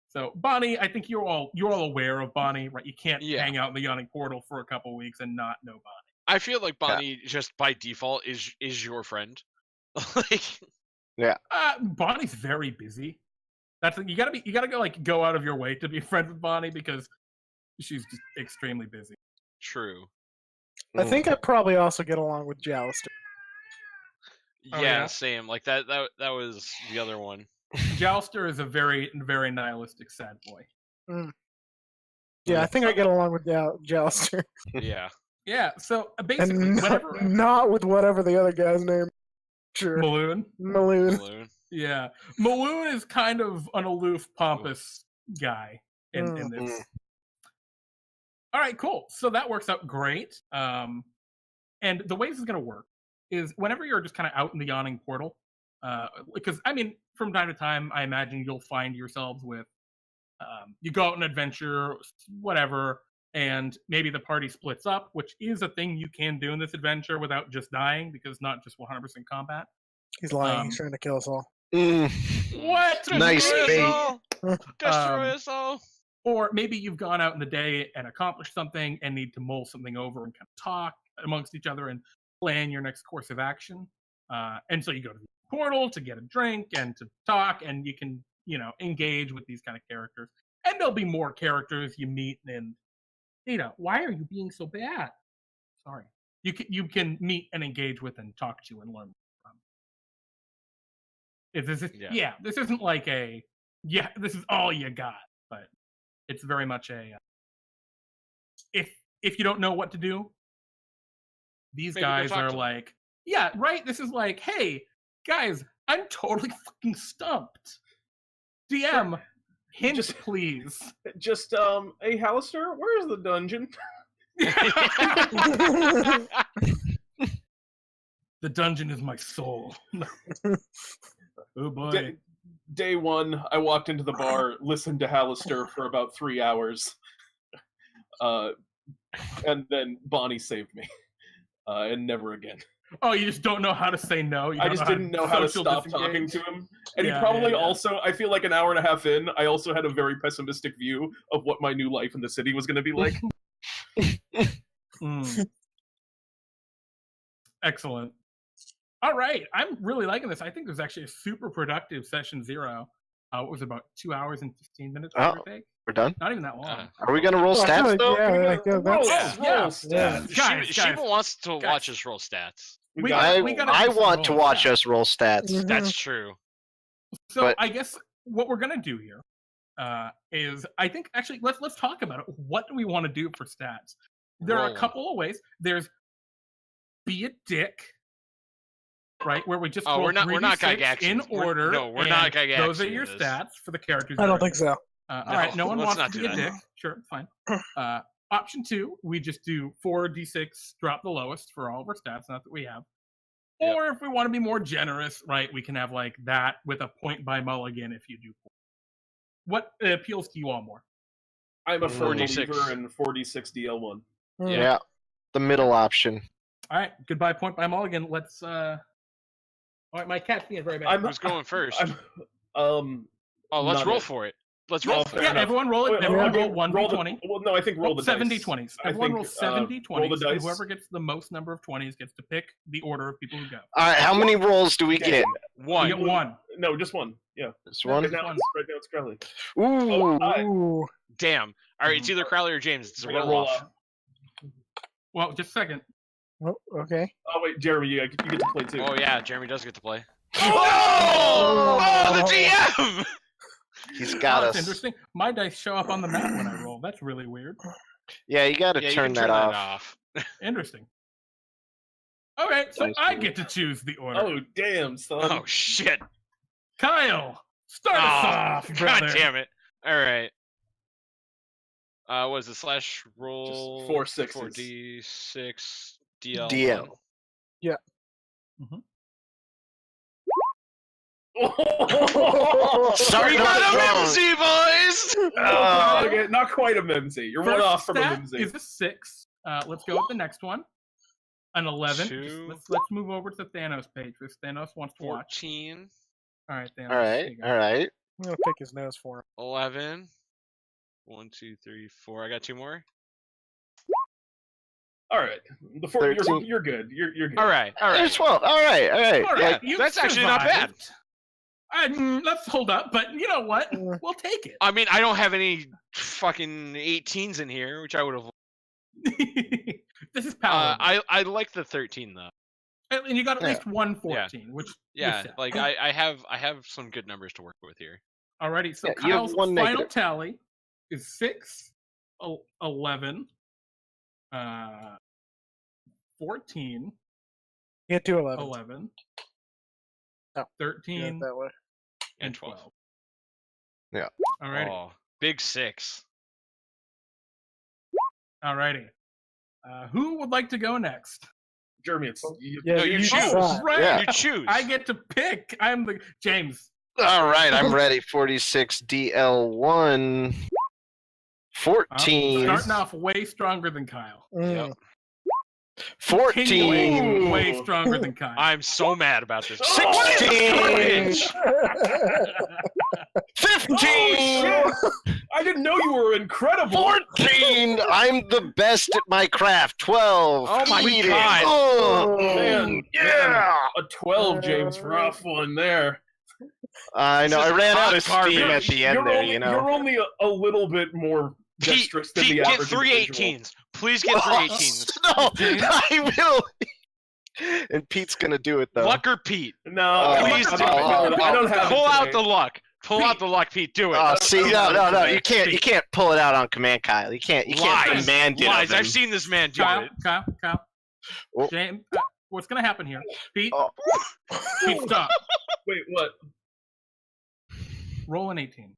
A: So Bonnie, I think you're all aware of Bonnie, right? You can't hang out in the yawning portal for a couple weeks and not know Bonnie.
D: I feel like Bonnie just by default is your friend.
A: Bonnie's very busy. That's you gotta go out of your way to be friends with Bonnie because she's just extremely busy.
D: True.
E: I think I probably also get along with Jallister.
D: Yeah, same. Like that was the other one.
A: Jallister is a very, very nihilistic sad boy.
E: Yeah, I think I get along with Jallister.
D: Yeah.
A: Yeah, so basically,
E: not with whatever the other guy's name. Sure.
A: Maloon. Yeah, Maloon is kind of an aloof, pompous guy in this. All right, cool. So that works out great. And the way this is going to work is whenever you're just kind of out in the yawning portal, because I mean, from time to time, I imagine you'll find yourselves with, you go out on an adventure, whatever. And maybe the party splits up, which is a thing you can do in this adventure without just dying, because it's not just 100% combat.
E: He's lying. He's trying to kill us all.
A: What?
C: Nice bait.
D: Destroy us all.
A: Or maybe you've gone out in the day and accomplished something and need to mull something over and kind of talk amongst each other and plan your next course of action. And so you go to the portal to get a drink and to talk, and you can, engage with these kind of characters. And there'll be more characters you meet and, why are you being so bad? Sorry. You can meet and engage with and talk to and learn from. This isn't like this is all you got, but it's very much a if you don't know what to do, these guys are like, yeah, right. This is like, hey guys, I'm totally fucking stumped. DM. Hint, please.
B: Just, hey, Hallister, where's the dungeon?
A: The dungeon is my soul. Oh boy.
B: Day one, I walked into the bar, listened to Hallister for about 3 hours, and then Bonnie saved me, and never again.
A: Oh, you just don't know how to say no?
B: I just didn't know how to stop talking to him. And he probably also, I feel like an hour and a half in, I also had a very pessimistic view of what my new life in the city was going to be like.
A: Excellent. All right. I'm really liking this. I think this is actually a super productive session 0. What was it, about 2 hours and 15 minutes?
C: Oh.
A: Give or take?
C: We're done.
A: Not even that long.
C: Are we gonna roll stats though?
E: Yeah,
B: Roll
E: that's,
B: stats.
A: Guys,
D: Sheba wants to
A: guys.
D: watch us roll stats.
A: We
C: I
A: gotta do some
C: want to
A: roll
C: watch
A: stats.
C: us roll stats.
E: Mhm.
D: That's true.
A: So
C: But-
A: I guess what we're gonna do here is, I think, actually, let's talk about it. What do we want to do for stats? There are a
D: Roll.
A: couple of ways. There's be a dick, right? Where we just
D: Oh,
A: roll
D: we're not
A: 3d6
D: Gygaxians.
A: in order.
D: No, we're
A: and
D: not
A: Those are
D: Gygaxian
A: your
D: this.
A: stats for the characters.
E: I
A: that
E: don't
A: are
E: think so.
A: all right, no one
D: let's
A: wants
D: not
A: to
D: do
A: be a
D: that.
A: dick. Sure, fine. Option 2, we just do 4d6, drop the lowest for all of our stats, not that we have.
D: Yep.
A: Or if we want to be more generous, right, we can have like that with a point by mulligan if you do 4. What appeals to you all more?
B: I'm a firm
D: 4d6.
B: believer in 4d6 DL1.
C: Yeah. The middle option.
A: All right, goodbye point by mulligan. Let's. All right, my cat's being very bad.
D: Who's going first?
B: I'm
D: let's
B: none
D: roll
B: of-
D: for it. Let's
B: Yeah,
D: roll
B: fair
D: for
A: yeah,
D: it.
B: enough.
A: everyone roll it.
B: Wait,
A: Everyone
B: okay,
A: roll 1d20.
B: Well, no, I think roll the
A: 70
B: dice.
A: 20s.
B: I
A: Everyone
B: think,
A: roll 70
B: roll the
A: 20s, and
B: dice.
A: whoever gets the most number of 20s gets to pick the order of people who go.
C: All right. How many rolls do we
B: Okay.
C: get?
D: One.
A: You get one.
B: No, just one. Yeah.
C: This one.
B: Right now it's Crowley.
C: Ooh.
B: Hi.
E: Ooh.
D: Damn. All right, it's either Crowley or James. It's a
B: We're gonna
D: roll
B: roll
D: off.
B: up.
A: Well, just a second.
E: Oh, okay.
B: Oh wait, Jeremy, you get to play too.
D: Oh yeah, Jeremy does get to play.
E: Oh!
D: the DM!
C: He's got
A: That's
C: us.
A: interesting. My dice show up on the map when I roll. That's really weird.
C: Yeah, you got to
D: Yeah, you
C: turn
D: can
C: that
D: turn
C: off.
A: Interesting. Okay, so
C: Nice
A: I
C: move.
A: get to choose the order.
B: Oh damn, son.
D: Oh shit!
A: Kyle, start us off, brother.
D: God damn it! All right. Was it slash roll?
B: Just 4 sixes.
D: 4d6 DL.
C: DL. Start
D: We
C: with
D: got
C: the
D: a
C: wrong.
D: Mimsy, boys!
B: Okay, not quite a mimsy. You're one
A: First
B: off from a
A: stat
B: mimsy.
A: is a 6. Let's go with the next one. An 11.
D: Two.
A: Let's move over to the Thanos page because Thanos wants to watch.
D: 14,
A: All right, Thanos.
C: All
A: there
C: right.
A: you go.
C: All right.
E: I'm gonna pick his nose for him.
D: 11. 1, 2, 3, 4. I got 2 more.
B: All right, the 4 you're
C: 13.
B: good. You're good.
D: All right. All right.
C: There's 12. All right. All right.
A: All
C: Yeah,
A: right, you
D: that's actually not bad.
A: survived. Let's hold up, but you know what? We'll take it.
D: I mean, I don't have any fucking 18s in here, which I would have.
A: This is palatable.
D: I like the 13 though.
A: And you got at
C: Yeah.
A: least one 14, which
D: Yeah,
A: is sad.
D: like I have some good numbers to work with here.
A: Alrighty, so
C: Yeah, you have
A: Kyle's
C: one
A: final
C: negative.
A: tally is 6, 11, 14,
E: Can't do 11.
A: 11,
E: Oh,
A: 13,
E: Do it that way.
A: and
D: 12.
A: 12.
C: Yeah.
A: Alrighty.
D: Oh, big 6.
A: Alrighty. Who would like to go next?
B: Jeremy, it's
E: Yeah,
D: No, you choose.
E: decide.
A: right.
C: Yeah.
D: You choose.
A: I get to pick. I'm the James.
C: All right. I'm ready. 46 DL1. 14.
A: Starting off way stronger than Kyle.
E: Mm.
D: Yep.
C: 14.
A: Continuing way
B: Ooh.
A: stronger than Kyle.
D: I'm so mad about this.
C: 16. 15.
B: Oh shit! I didn't know you were incredible.
C: 14. I'm the best at my craft. 12.
D: Oh my
C: Eat it.
D: God.
C: Oh,
B: Man,
C: yeah.
B: a 12, James. Rough one there.
C: I know.
D: This
C: I
D: is
C: ran out
D: hot
C: of steam
D: garbage.
C: at the end
B: You're
C: there,
B: only,
C: you know.
B: You're only a little bit more
D: Pete,
B: dexterous than
D: Pete,
B: the
D: get
B: average
D: 3
B: individual.
D: 18s. Please get 3 18s.
C: No, I will. And Pete's gonna do it though.
D: Luck or Pete?
B: No,
D: Please
B: I'm
D: do
B: not
D: it.
B: feeling it. I don't have
D: Pull
B: it
D: out
B: today.
D: the luck. Pull out the luck, Pete. Do it.
C: See, no, you can't pull it out on command, Kyle. You can't
D: Lies.
C: demand it.
D: Lies.
C: of him.
D: I've seen this man do
A: Kyle,
D: it.
A: Kyle.
C: Oh.
A: James, what's going to happen here? Pete,
C: Oh.
A: Pete, stop.
B: Wait, what?
A: Roll an 18.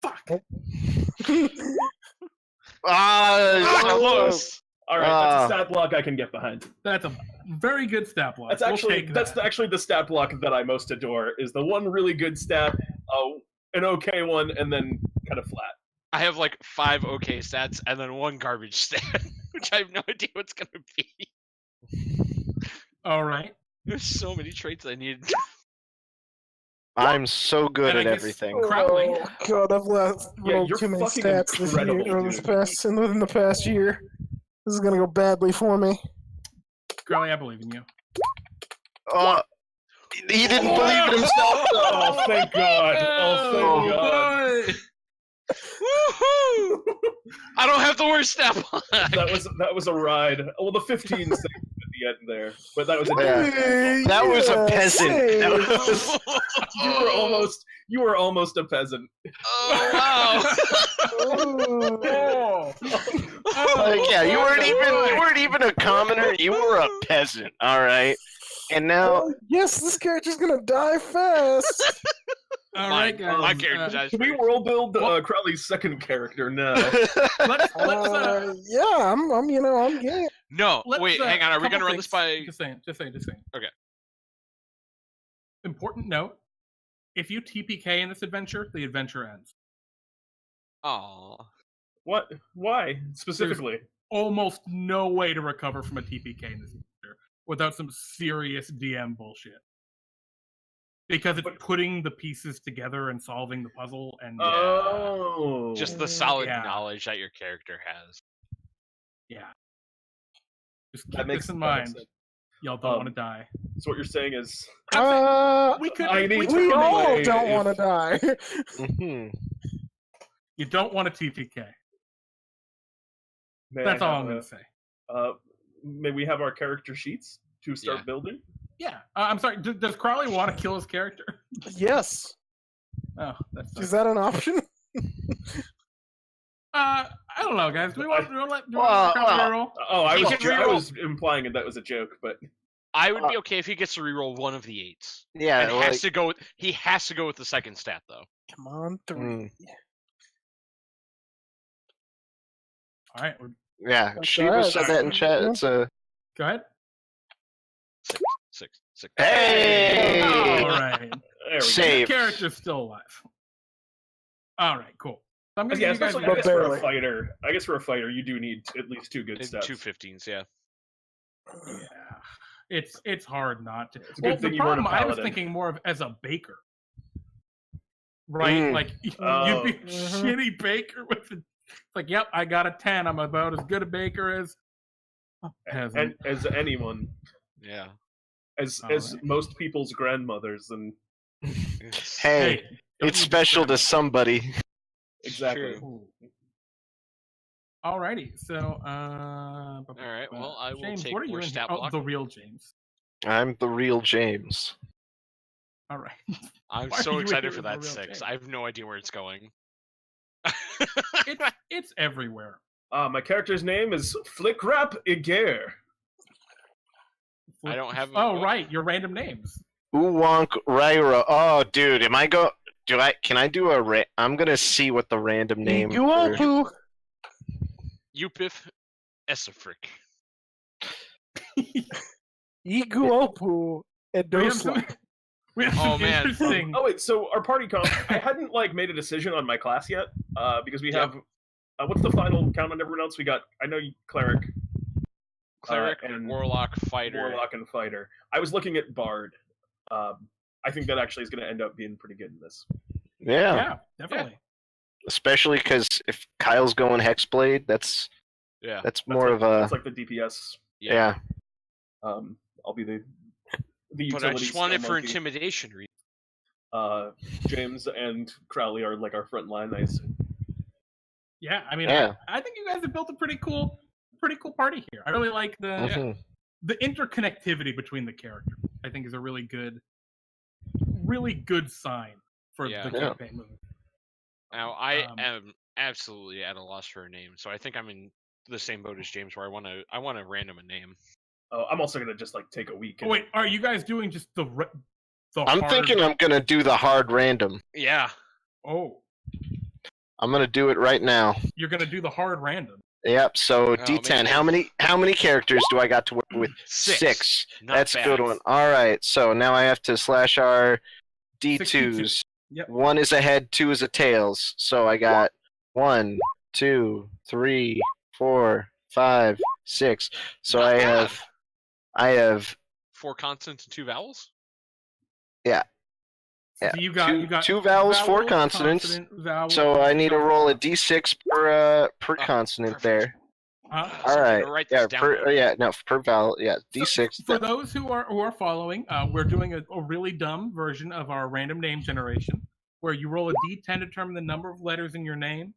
A: Fuck.
C: Ah, so
D: Close.
B: All right, that's a stat block I can get behind.
A: That's a very good stat block.
B: That's
A: We'll
B: actually
A: take
B: that's
A: that.
B: actually the stat block that I most adore. Is the one really good stat, an okay one, and then kind of flat.
D: I have like 5 okay stats and then 1 garbage stat, which I have no idea what's gonna be.
A: All right.
D: There's so many traits I need.
C: I'm so good
A: And I
C: at
A: guess-
C: everything.
A: Crowley.
E: Oh god, I've rolled
B: you're
E: too many
B: fucking
E: stats this year,
B: incredible,
E: or this
B: dude.
E: past, and within the past year. This is gonna go badly for me.
A: Crowley, I believe in you.
C: Oh, He didn't believe in himself, though.
B: Oh, thank God! Oh, thank God!
D: Woohoo! I don't have the word snap on.
B: That was a ride. Well, the 15 seconds at the end there, but that was a
C: That was a peasant. That was...
B: you were almost a peasant.
D: Oh wow!
C: Yeah, you weren't even a commoner. You were a peasant. All right, and now
E: Yes, this character's gonna die fast.
A: All right, guys.
D: My character dies
B: Can we
D: first.
B: world build Crowley's second character now?
A: Let's
E: Yeah, I'm game.
D: No, wait, hang on. Are we gonna run this by?
A: Just saying.
D: Okay.
A: Important note: if you TPK in this adventure, the adventure ends.
D: Aw.
B: What? Why specifically?
A: Almost no way to recover from a TPK in this adventure without some serious DM bullshit. Because it's putting the pieces together and solving the puzzle, and
B: Oh,
D: Just the solid
A: Yeah.
D: knowledge that your character has.
A: yeah. Just
B: that
A: keep
B: makes
A: this in
B: that makes
A: mind.
B: sense.
A: Y'all don't want to die.
B: So what you're saying is,
A: We could.
B: I need
E: We
B: to
E: all
B: away
E: don't
B: if-
E: want to die.
C: Mhm.
A: You don't want a TPK.
B: may I
A: That's all
B: have
A: I'm going to say.
B: May we have our character sheets to start
D: Yeah.
B: building?
A: Yeah. I'm sorry. Does Crowley want to kill his character?
E: Yes.
A: Oh, that's.
E: Is that an option?
A: I don't know, guys. Do we want to let
C: Well,
A: Crowley roll?
B: Oh, I
D: He
B: was
D: can
B: I
D: reroll.
B: was implying that was a joke, but
D: I would be okay if he gets to reroll one of the 8s.
C: Yeah,
D: And
C: like,
D: he has to go with the second stat though.
E: Come on, 3.
A: All right.
C: yeah.
E: That's
C: Shiva
E: alright.
C: said that in chat.
E: Yeah.
C: It's a
A: Go ahead.
D: Six.
C: hey.
A: All right.
B: there we go.
C: Save.
A: The character's still alive. All right. Cool. So I'm gonna
B: Yeah,
A: give you guys.
B: especially I guess for
E: barely.
B: a fighter. I guess for a fighter, you do need at least 2 good stats.
D: 2 15s, yeah.
A: Yeah. It's hard not to.
B: It's a good thing
A: the
B: you weren't a
A: problem I was
B: paladin.
A: thinking more of as a baker. Right?
C: Mm.
A: Like
B: Oh.
A: you'd be a shitty baker with the like, yep, I got a 10. I'm about as good a baker as a peasant.
B: And as anyone,
D: Yeah.
B: as
A: Alright.
B: most people's grandmothers, and
C: Hey,
A: don't
C: it's
A: you
C: special to
A: discriminate.
C: somebody.
B: exactly.
A: Ooh. Alrighty, so
D: All right. Well, I will
A: James,
D: take
A: what are you
D: more
A: in
D: stat
A: here? Oh,
D: block.
A: the real James.
C: I'm the real James.
A: All right.
D: I'm
A: Why are
D: so
A: you
D: excited
A: here
D: for
A: with the
D: that
A: real
D: 6.
A: James?
D: I have no idea where it's going.
A: It's everywhere.
B: My character's name is Flickrap Iger.
D: I don't have.
A: Oh, right, your random names.
C: Uwonk Raira. Oh, dude, am I go? Do I? Can I do a? I'm gonna see what the random name.
E: You want
C: for-
E: to?
D: Upif Esafric.
E: Iguopu
A: We have
E: Edosla.
A: some, we have
D: Oh,
A: some
D: man.
A: interesting.
B: Oh wait, so our party comp. I hadn't made a decision on my class yet, because we have. What's the final count on everyone else? We got. I know cleric,
D: Cleric,
B: and
D: Warlock, Fighter.
B: warlock, and fighter. I was looking at bard. I think that actually is going to end up being pretty good in this.
C: Yeah,
A: Yeah, definitely.
C: especially because if Kyle's going Hexblade, that's
D: Yeah.
C: more of a
B: That's like the DPS.
C: yeah.
B: I'll be the
D: But
B: utility.
D: I just want it
B: skill
D: for
B: monkey.
D: intimidation reasons.
B: James and Crowley are like our front line. I assume.
A: Yeah, I mean,
C: Yeah.
A: I think you guys have built a pretty cool party here. I really like
C: Mhm.
A: the interconnectivity between the characters. I think is a really good sign for
D: Yeah.
A: the
C: Yeah.
A: campaign moving.
D: Now, I
A: Um,
D: am absolutely at a loss for a name, so I think I'm in the same boat as James, where I want to random a name.
B: I'm also going to just take a week.
A: Oh, wait, are you guys doing just the
C: I'm
A: hard...
C: thinking I'm gonna do the hard random.
D: Yeah.
A: Oh,
C: I'm gonna do it right now.
A: you're gonna do the hard random.
C: Yep. So
D: Oh,
C: D10.
D: man.
C: How many characters do I got to work with?
D: 6. Not
C: That's
D: bad.
C: a good one. All right. So now I have to slash our D2s.
A: 62. Yep.
C: 1 is a head, 2 is a tails. So I got 1, 2, 3, 4, 5, 6. So
D: Not
C: I
D: bad.
C: have
D: 4 consonants and 2 vowels.
C: Yeah,
A: So you got
C: two vowels, 4 consonants.
A: consonant, vowel,
C: So I need to roll a
A: consonant.
C: D6 per consonant
D: Perfect.
C: there. All right.
D: Write
C: Yeah.
D: this down.
C: Per vowel. Yeah. D6.
A: For those who are following, we're doing a really dumb version of our random name generation, where you roll a D10 to determine the number of letters in your name,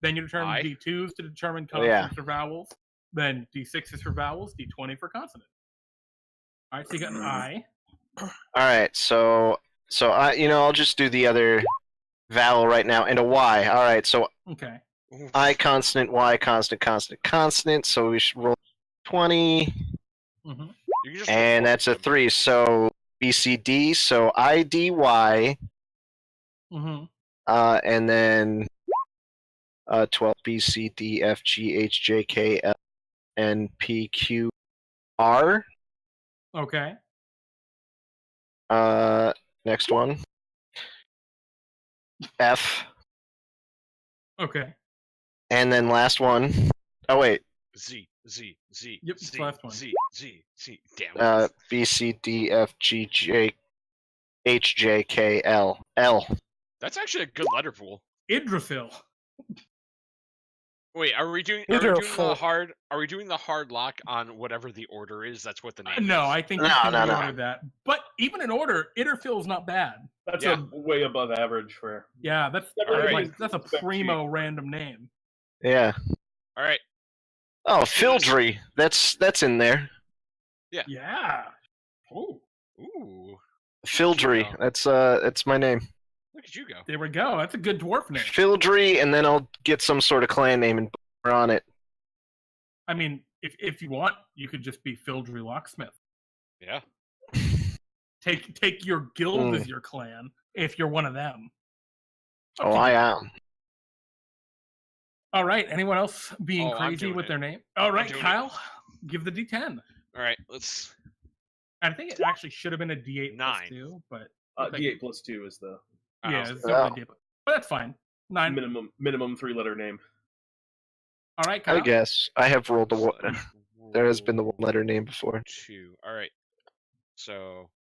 A: then you determine D2s to determine consonants or vowels, then D6s for vowels, D20 for consonants. All right, so you got an I.
C: All right. So I'll just do the other vowel right now and a Y. All right. So
A: Okay.
C: I consonant, Y consonant, consonant, consonant. So we should roll 20.
A: Mm-hmm.
D: You can just
C: And that's a 3. So BCD. So IDY.
A: Mm-hmm.
C: And then 12 BCDFGHJKL and PQR.
A: Okay.
C: Next one. F.
A: Okay.
C: And then last one. Oh wait.
D: Z.
A: Yep, it's the last one.
D: Z. Damn it.
C: BCDFGHJKL. L.
D: That's actually a good letter pool.
A: Yggdrasil.
D: Wait, are we doing
E: Yggdrasil.
D: the hard? Are we doing the hard lock on whatever the order is? That's what the name.
A: No,
D: is.
A: I think you can reorder that. But even in order, Yggdrasil is not bad.
B: That's a way above average for.
A: Yeah, that's that's a primo random name.
C: Yeah.
D: All right.
C: Oh, Fildry. That's in there.
A: Yeah.
D: Ooh.
C: Fildry. That's my name.
D: Look at you go.
A: There we go. That's a good dwarf name.
C: Fildry, and then I'll get some sort of clan name and put on it.
A: I mean, if you want, you could just be Fildry Locksmith.
D: Yeah.
A: Take your guild as your clan if you're one of them.
C: Okay. Oh, I am.
A: All right. Anyone else being crazy with their name? All right, Kyle, give the D10.
D: All right, let's.
A: I think it actually should have been a D8
D: 9.
A: plus 2, but
B: D8 plus 2 is the
A: it's definitely D8, but that's fine. 9
B: minimum 3-letter name.
A: All right, Kyle.
C: I guess I have rolled there has been the 1-letter name before.
D: 2. All right. So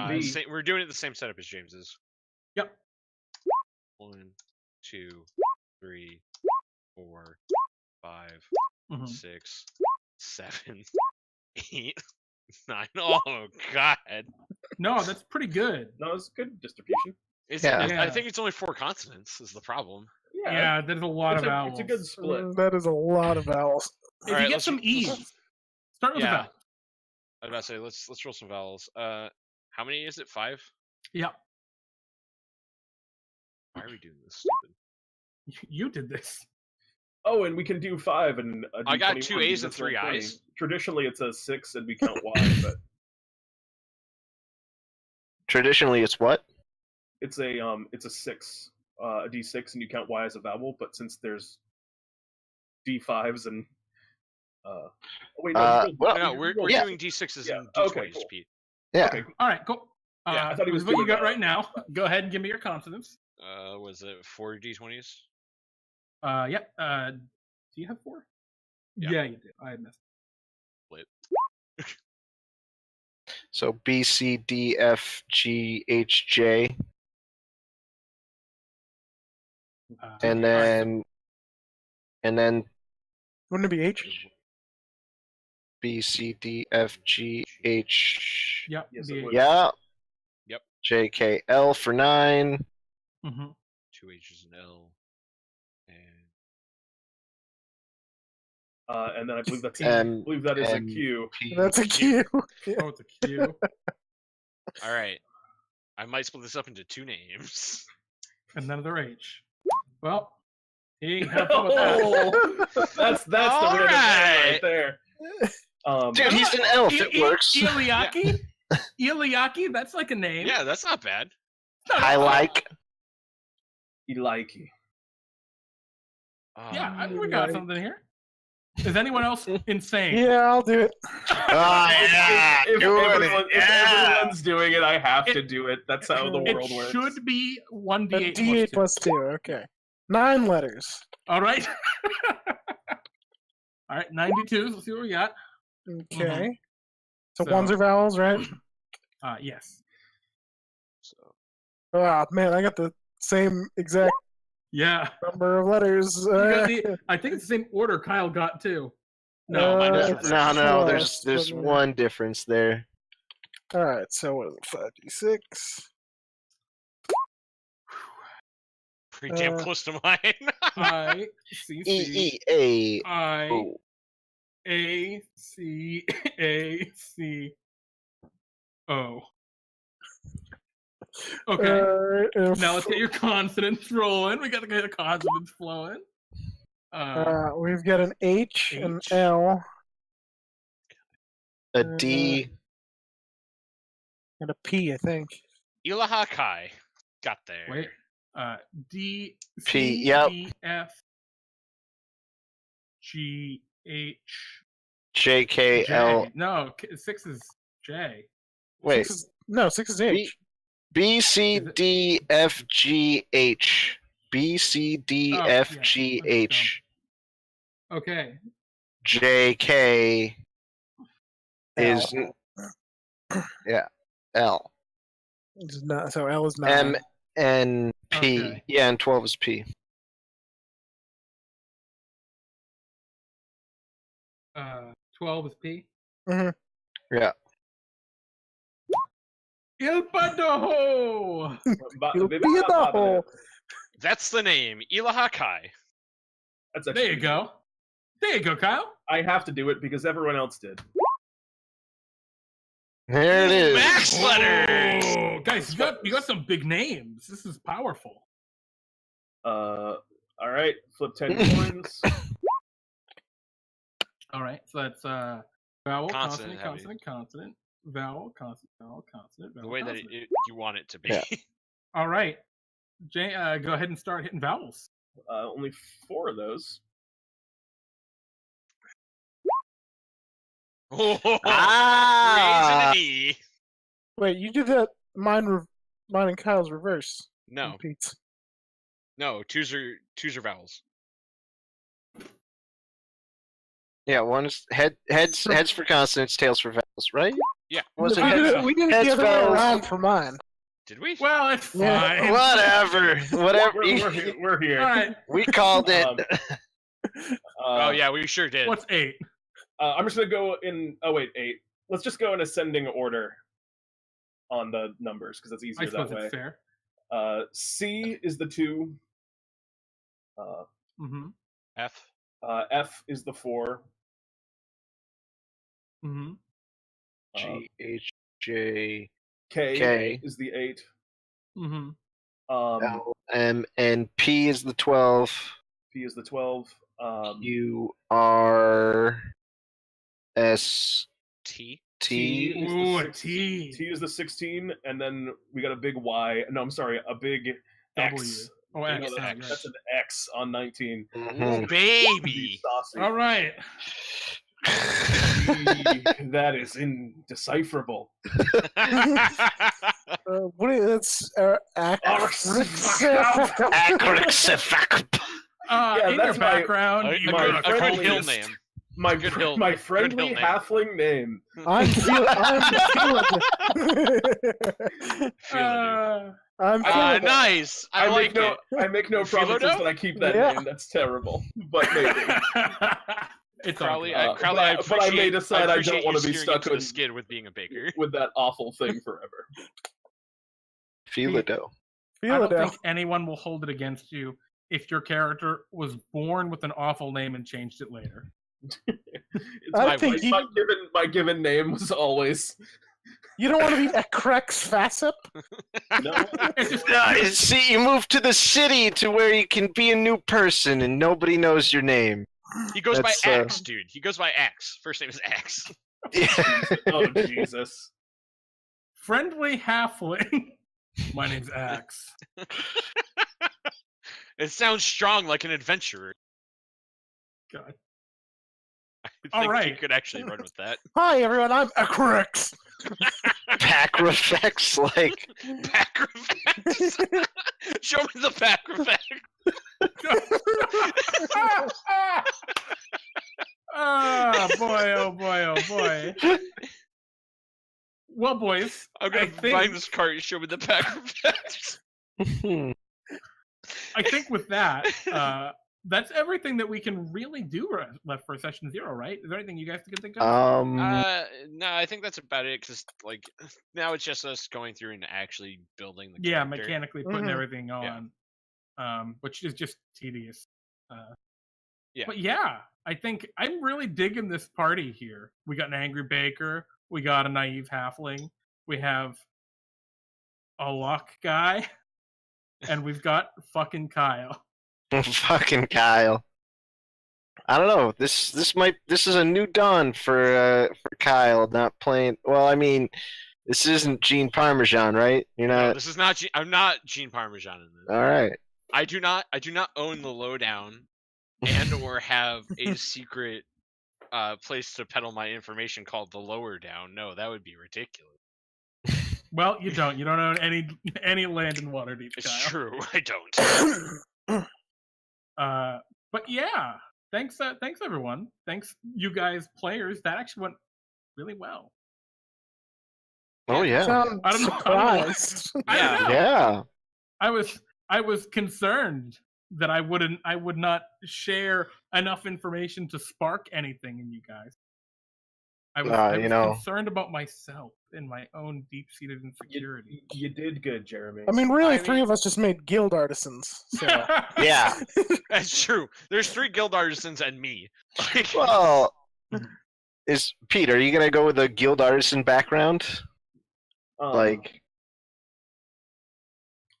B: B.
D: we're doing it the same setup as James's.
A: Yep.
D: 1, 2, 3, 4, 5, 6, 7, 8, 9. Oh God.
A: No, that's pretty good.
B: No, it's good distribution.
D: I think it's only 4 consonants is the problem.
A: Yeah, there's a lot of vowels.
B: It's a good split.
E: That is a lot of vowels.
A: If you get some E's, start with a vowel.
D: I was about to say let's roll some vowels. How many is it? 5?
A: Yep.
D: Why are we doing this stupid?
A: You did this.
B: Oh, and we can do 5 and
D: I got 2 A's and 3 I's.
B: Traditionally, it's a 6, and we count Y, but
C: traditionally, it's what?
B: It's a 6, a D6, and you count Y as a vowel. But since there's D5s and wait, no,
D: we're doing D6s and D20s,
B: cool.
D: Pete.
C: Yeah.
B: Okay, cool.
A: All right, cool.
B: I thought he was
A: what you
B: doing
A: got
B: that.
A: right now. Go ahead and give me your consonants.
D: Was it 4 D20s?
A: Yep. Do you have 4? Yeah, you do. I had missed.
D: Split.
C: So B, C, D, F, G, H, J. And then
E: Wouldn't it be H?
C: B, C, D, F, G, H.
A: Yep.
B: Yes, it would.
C: Yeah.
D: Yep.
C: J, K, L for 9.
D: 2 H's and L.
B: And then I believe that's
C: I
B: believe that is a Q.
E: That's a Q.
A: Oh, it's a Q.
D: All right. I might split this up into 2 names.
A: Another H. Well, he have fun with that.
B: That's the random name right there.
C: Dude, he's an elf. It works.
A: Iliaki? Iliaki? That's like a name.
D: Yeah, that's not bad.
C: I like.
B: Ilaiki.
A: Yeah, we got something here. Is anyone else insane?
E: Yeah, I'll do it.
B: If everyone's doing it, I have to do it. That's how the world
A: It
B: works.
A: should be 1d8
E: D8 plus 2. Okay. 9 letters.
A: All right. All right, 92s. Let's see what we got.
E: Okay. So
A: So-
E: ones are vowels, right?
A: Yes.
E: Oh, man, I got the same exact
A: Yeah.
E: number of letters.
A: You got I think it's the same order Kyle got too. No, mine is
E: Uh,
A: reversed.
C: No.
E: Plus,
C: There's
E: let me-
C: one difference there.
E: All right, so what is it? 5d6.
D: Pretty damn close to mine.
A: I C C
C: E
A: I
C: O.
A: A C A C O. Okay. Now let's get your consonants rolling. We got to get the consonants flowing.
E: We've got an H, an
A: H.
E: L,
C: A D.
E: and a P, I think.
D: Ilaha Kai. Got there.
A: Wait. D
C: P,
A: C
C: yep.
A: E F G H
C: J K
A: J.
C: L.
A: No, 6 is J.
C: Wait.
E: 6 is H.
C: B C
A: Is it-
C: D F G H. B C D
A: Oh,
C: F
A: yeah,
C: G
A: that's
C: H.
A: Okay.
C: J K is L.
E: It's not, so L is 9.
C: M N P.
A: Okay.
C: Yeah, and 12 is P.
A: 12 is P.
C: Yeah.
A: Il Padoho!
E: It'll be in the hole.
D: That's the name. Ilaha Kai.
B: That's
A: There
B: actually
A: you go. There you go, Kyle.
B: I have to do it because everyone else did.
C: There it is.
D: Max letters.
A: Oh, guys, you got some big names. This is powerful.
B: All right, flip 10 coins.
A: All right, so that's vowel,
D: Consonant
A: consonant,
D: heavy.
A: consonant, consonant, vowel, consonant, vowel, consonant, vowel,
D: The way that
A: consonant.
D: you want it to be.
C: Yeah.
A: All right, Jay, go ahead and start hitting vowels.
B: Only 4 of those.
D: Oh,
C: Ah!
D: raising an E.
E: Wait, you did that. Mine and Kyle's reverse.
D: No,
E: Pete's.
D: no. Twos are vowels.
C: Yeah, one's heads for consonants, tails for vowels, right?
D: Yeah.
C: Was it
A: No,
C: heads?
E: We did it
C: heads,
E: the other way
C: vowels?
E: around for mine.
D: Did we?
A: Well, it's fine.
E: Yeah.
C: Whatever.
B: We're here.
A: All right,
C: We called it.
D: Oh yeah, we sure did.
A: what's 8?
B: I'm just gonna go in. Oh wait, 8. Let's just go in ascending order on the numbers because it's
A: I
B: easier
A: suppose
B: that way.
A: it's fair.
B: C is the 2.
A: Mm-hmm.
D: F.
B: F is the 4.
A: Mm-hmm.
C: G H J
B: K,
C: K.
B: is the 8.
A: Mm-hmm.
C: L M and P is the 12.
B: P is the 12.
C: U R S
D: T.
B: T
C: T.
B: is the
A: Ooh, a
B: 16.
A: T.
B: T is the 16, and then we got a big Y. No, I'm sorry, a big
A: W.
B: X.
A: Oh,
D: Big
A: X.
D: X.
A: Right.
B: That's an X on 19.
C: Mhm.
D: Baby.
B: Saucy.
A: All right.
B: That is indecipherable.
E: What is that's
C: Acrixifacp.
B: Yeah,
A: In
B: that's
A: your background,
D: A
A: you
B: my
D: good,
A: got
D: a good
B: friendly
D: hill
B: is-
D: name.
B: My
D: Good hill-
B: my
D: good
B: friendly
D: hill name.
B: halfling name.
E: I'm feeling I'm feeling it.
D: Nice. I like it.
B: I make no
D: Philo
B: promises
D: dough?
B: that I keep that
E: Yeah.
B: name. That's terrible. But maybe.
A: It's all
D: Crowley,
A: good.
B: but I may decide I don't want to be stuck
D: to the
B: with-
D: skid with being a baker.
B: with that awful thing forever.
C: Philido.
A: I
E: Feel
A: don't
E: it out.
A: think anyone will hold it against you if your character was born with an awful name and changed it later.
B: It's
E: I
B: my,
E: think you-
B: my given name was always
E: You don't want to be a Crex Facip?
B: no.
A: It's just
C: See, you move to the city to where you can be a new person and nobody knows your name.
D: He goes by
C: That's,
D: Axe, dude. He goes by Axe. First name is Axe.
B: Oh Jesus.
A: friendly halfling. My name's Axe.
D: It sounds strong, like an adventurer.
A: God.
D: I think
A: All
D: you
A: right.
D: could actually run with that.
E: Hi everyone, I'm a Crex.
C: Packrefex, like.
D: Packrefacts. Show me the Packrefacts.
A: Ah, boy, oh boy, oh boy. Well, boys,
D: I'm gonna
A: I
D: find
A: think-
D: this card and show me the Packrefacts.
A: I think with that, that's everything that we can really do left for session 0, right? Is there anything you guys can think of?
D: No, I think that's about it. Because like now it's just us going through and actually building the
A: yeah,
D: character.
A: mechanically putting
E: Mhm.
A: everything
D: Yeah.
A: on, which is just tedious.
D: Yeah.
A: But yeah, I think I'm really digging this party here. We got an angry baker. We got a naive halfling. We have a luck guy, and we've got fucking Kyle.
C: Fucking Kyle. I don't know. This is a new dawn for Kyle not playing. Well, I mean, this isn't Gene Parmesan, right? You're
D: No,
C: not.
D: this is not. I'm not Gene Parmesan in this.
C: All right.
D: I do not own the lowdown, and or have a secret place to peddle my information called the lower down. No, that would be ridiculous.
A: Well, you don't. You don't own any land in Waterdeep,
D: It's
A: Kyle.
D: true. I don't.
A: But yeah, thanks everyone. Thanks you guys players. That actually went really well.
C: Oh yeah.
E: I'm
A: I don't know.
E: surprised.
A: I don't know.
C: Yeah.
A: I was concerned that I would not share enough information to spark anything in you guys. I was concerned about myself and my own deep-seated insecurity.
B: You did good, Jeremy.
E: I mean, really,
D: I
E: three
D: mean-
E: of us just made guild artisans. So.
C: Yeah.
D: That's true. There's 3 guild artisans and me.
C: Well, is Pete? Are you gonna go with a guild artisan background? Like,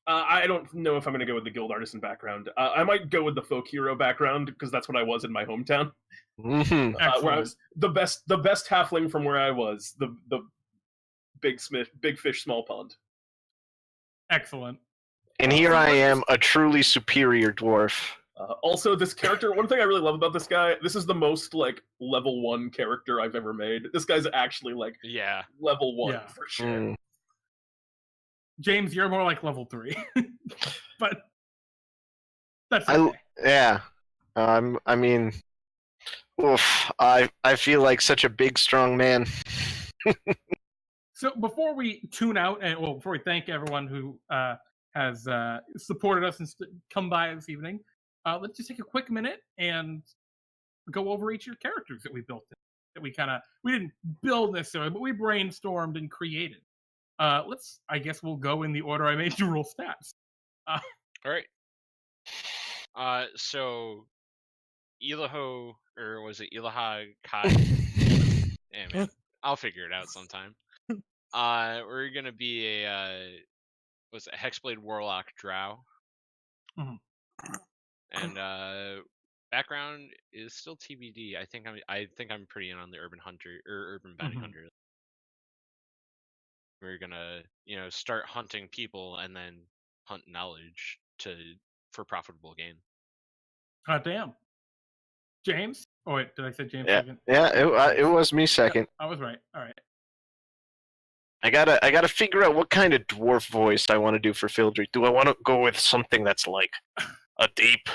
B: I don't know if I'm going to go with the guild artisan background. I might go with the folk hero background because that's what I was in my hometown.
C: mhm.
B: Where I was the best halfling from where I was. The big fish, small pond.
A: Excellent.
C: And here I am, a truly superior dwarf.
B: Also, this character. One thing I really love about this guy. This is the most like level 1 character I've ever made. This guy's actually like
D: Yeah.
B: level 1
A: Yeah.
B: for sure.
C: Mm.
A: James, you're more like level 3. But that's
C: I-
A: okay.
C: Yeah. I mean, oof. I feel like such a big, strong man.
A: So before we tune out, and before we thank everyone who has supported us and come by this evening, let's just take a quick minute and go over each of your characters that we built. That we didn't build necessarily, but we brainstormed and created. I guess we'll go in the order I made you roll stats.
D: All right. So Ilaho, or was it Ilaha Kai? Yeah, man. I'll figure it out sometime. We're gonna be a Hexblade Warlock Drow.
A: Mhm.
D: And background is still TBD. I think I'm pretty in on the Urban Hunter or Urban Bounty
A: Mhm.
D: Hunter. We're gonna, start hunting people and then hunt knowledge for profitable gain.
A: God damn. James? Oh wait, did I say James
C: Yeah.
A: second?
C: Yeah, it was me second.
A: I was right. All right.
C: I gotta figure out what kind of dwarf voice I want to do for Fildry. Do I want to go with something that's like a deep,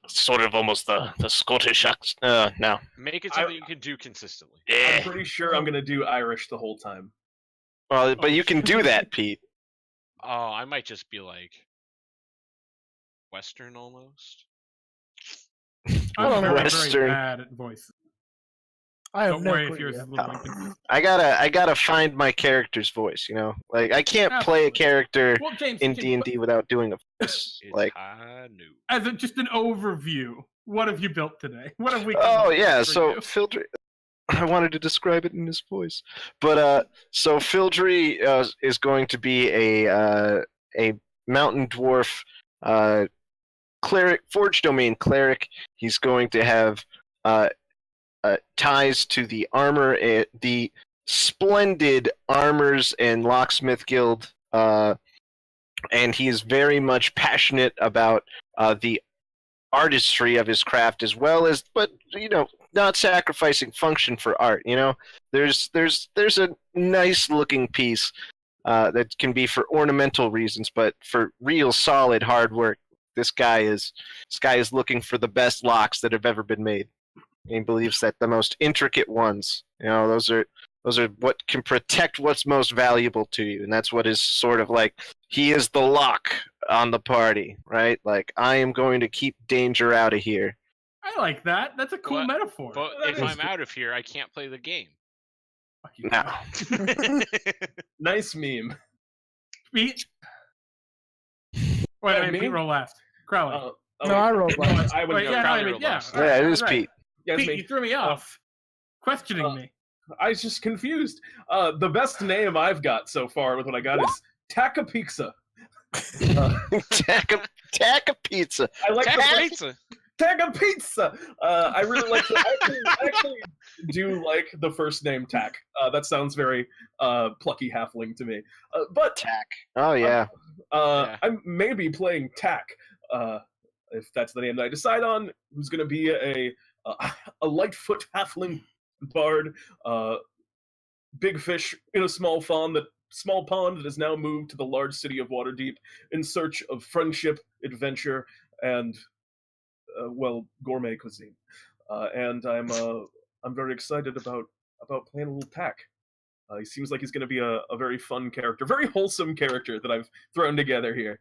C: sort of almost the Scottish accent? No.
D: Make it something you can do consistently.
B: I'm
C: Yeah.
B: pretty sure I'm going to do Irish the whole time.
C: Well, but you can do that, Pete.
D: Oh, I might just be like Western almost.
A: I'm very, very
C: Western.
A: bad at voices.
E: I have
A: Don't
E: no
A: worry
E: clue
A: if yours
E: yet.
A: is a little inconsistent.
C: I gotta find my character's voice. Like I can't play a
A: Absolutely.
C: character
A: Well, James,
C: in
A: James,
C: D&D without doing a voice.
D: It's
C: Like,
D: new.
A: as just an overview, what have you built today? What have we?
C: oh
A: come up
C: yeah,
A: with for
C: so
A: you?
C: Fildry. I wanted to describe it in his voice, but so Fildry is going to be a mountain dwarf cleric, forge domain cleric. He's going to have ties to the the splendid armors and locksmith guild, and he is very much passionate about the artistry of his craft as well as, but not sacrificing function for art. There's a nice looking piece that can be for ornamental reasons, but for real solid hard work, this guy is looking for the best locks that have ever been made. He believes that the most intricate ones, those are what can protect what's most valuable to you, and that's what is sort of like he is the lock on the party, right? Like, I am going to keep danger out of here.
A: I like that. That's a cool
D: But-
A: metaphor.
D: But
B: That
D: if
B: is
D: I'm out of here, I can't play the game.
A: Fuck you,
C: No.
A: Kyle.
B: Nice meme.
A: Pete. Wait,
B: Oh,
A: I mean,
B: me?
A: Pete roll last. Crowley.
B: Oh,
E: No, I rolled
B: no,
E: last.
B: I would
A: Wait,
B: go.
A: yeah, no, I
D: Crowley
A: mean,
D: rolled
A: yeah.
D: last.
A: all
C: Yeah,
A: right,
C: it is
A: all right.
C: Pete.
B: Yeah, it's
A: Pete,
B: me.
A: you threw me off. Questioning me.
B: I was just confused. The best name I've got so far with what I got is Taka Pizza.
C: Taka pizza.
B: I like
D: Taco
B: the
D: pizza.
B: Taka Pizza. I really like. I actually do like the first name Tak. That sounds very plucky halfling to me. But
C: Tack. Oh yeah.
D: Yeah.
B: I may be playing Tak. If that's the name that I decide on, who's going to be a Lightfoot halfling bard, big fish in a small pond that has now moved to the large city of Waterdeep in search of friendship, adventure, and gourmet cuisine. And I'm very excited about playing a little Tak. He seems like he's going to be a very fun character, very wholesome character that I've thrown together here.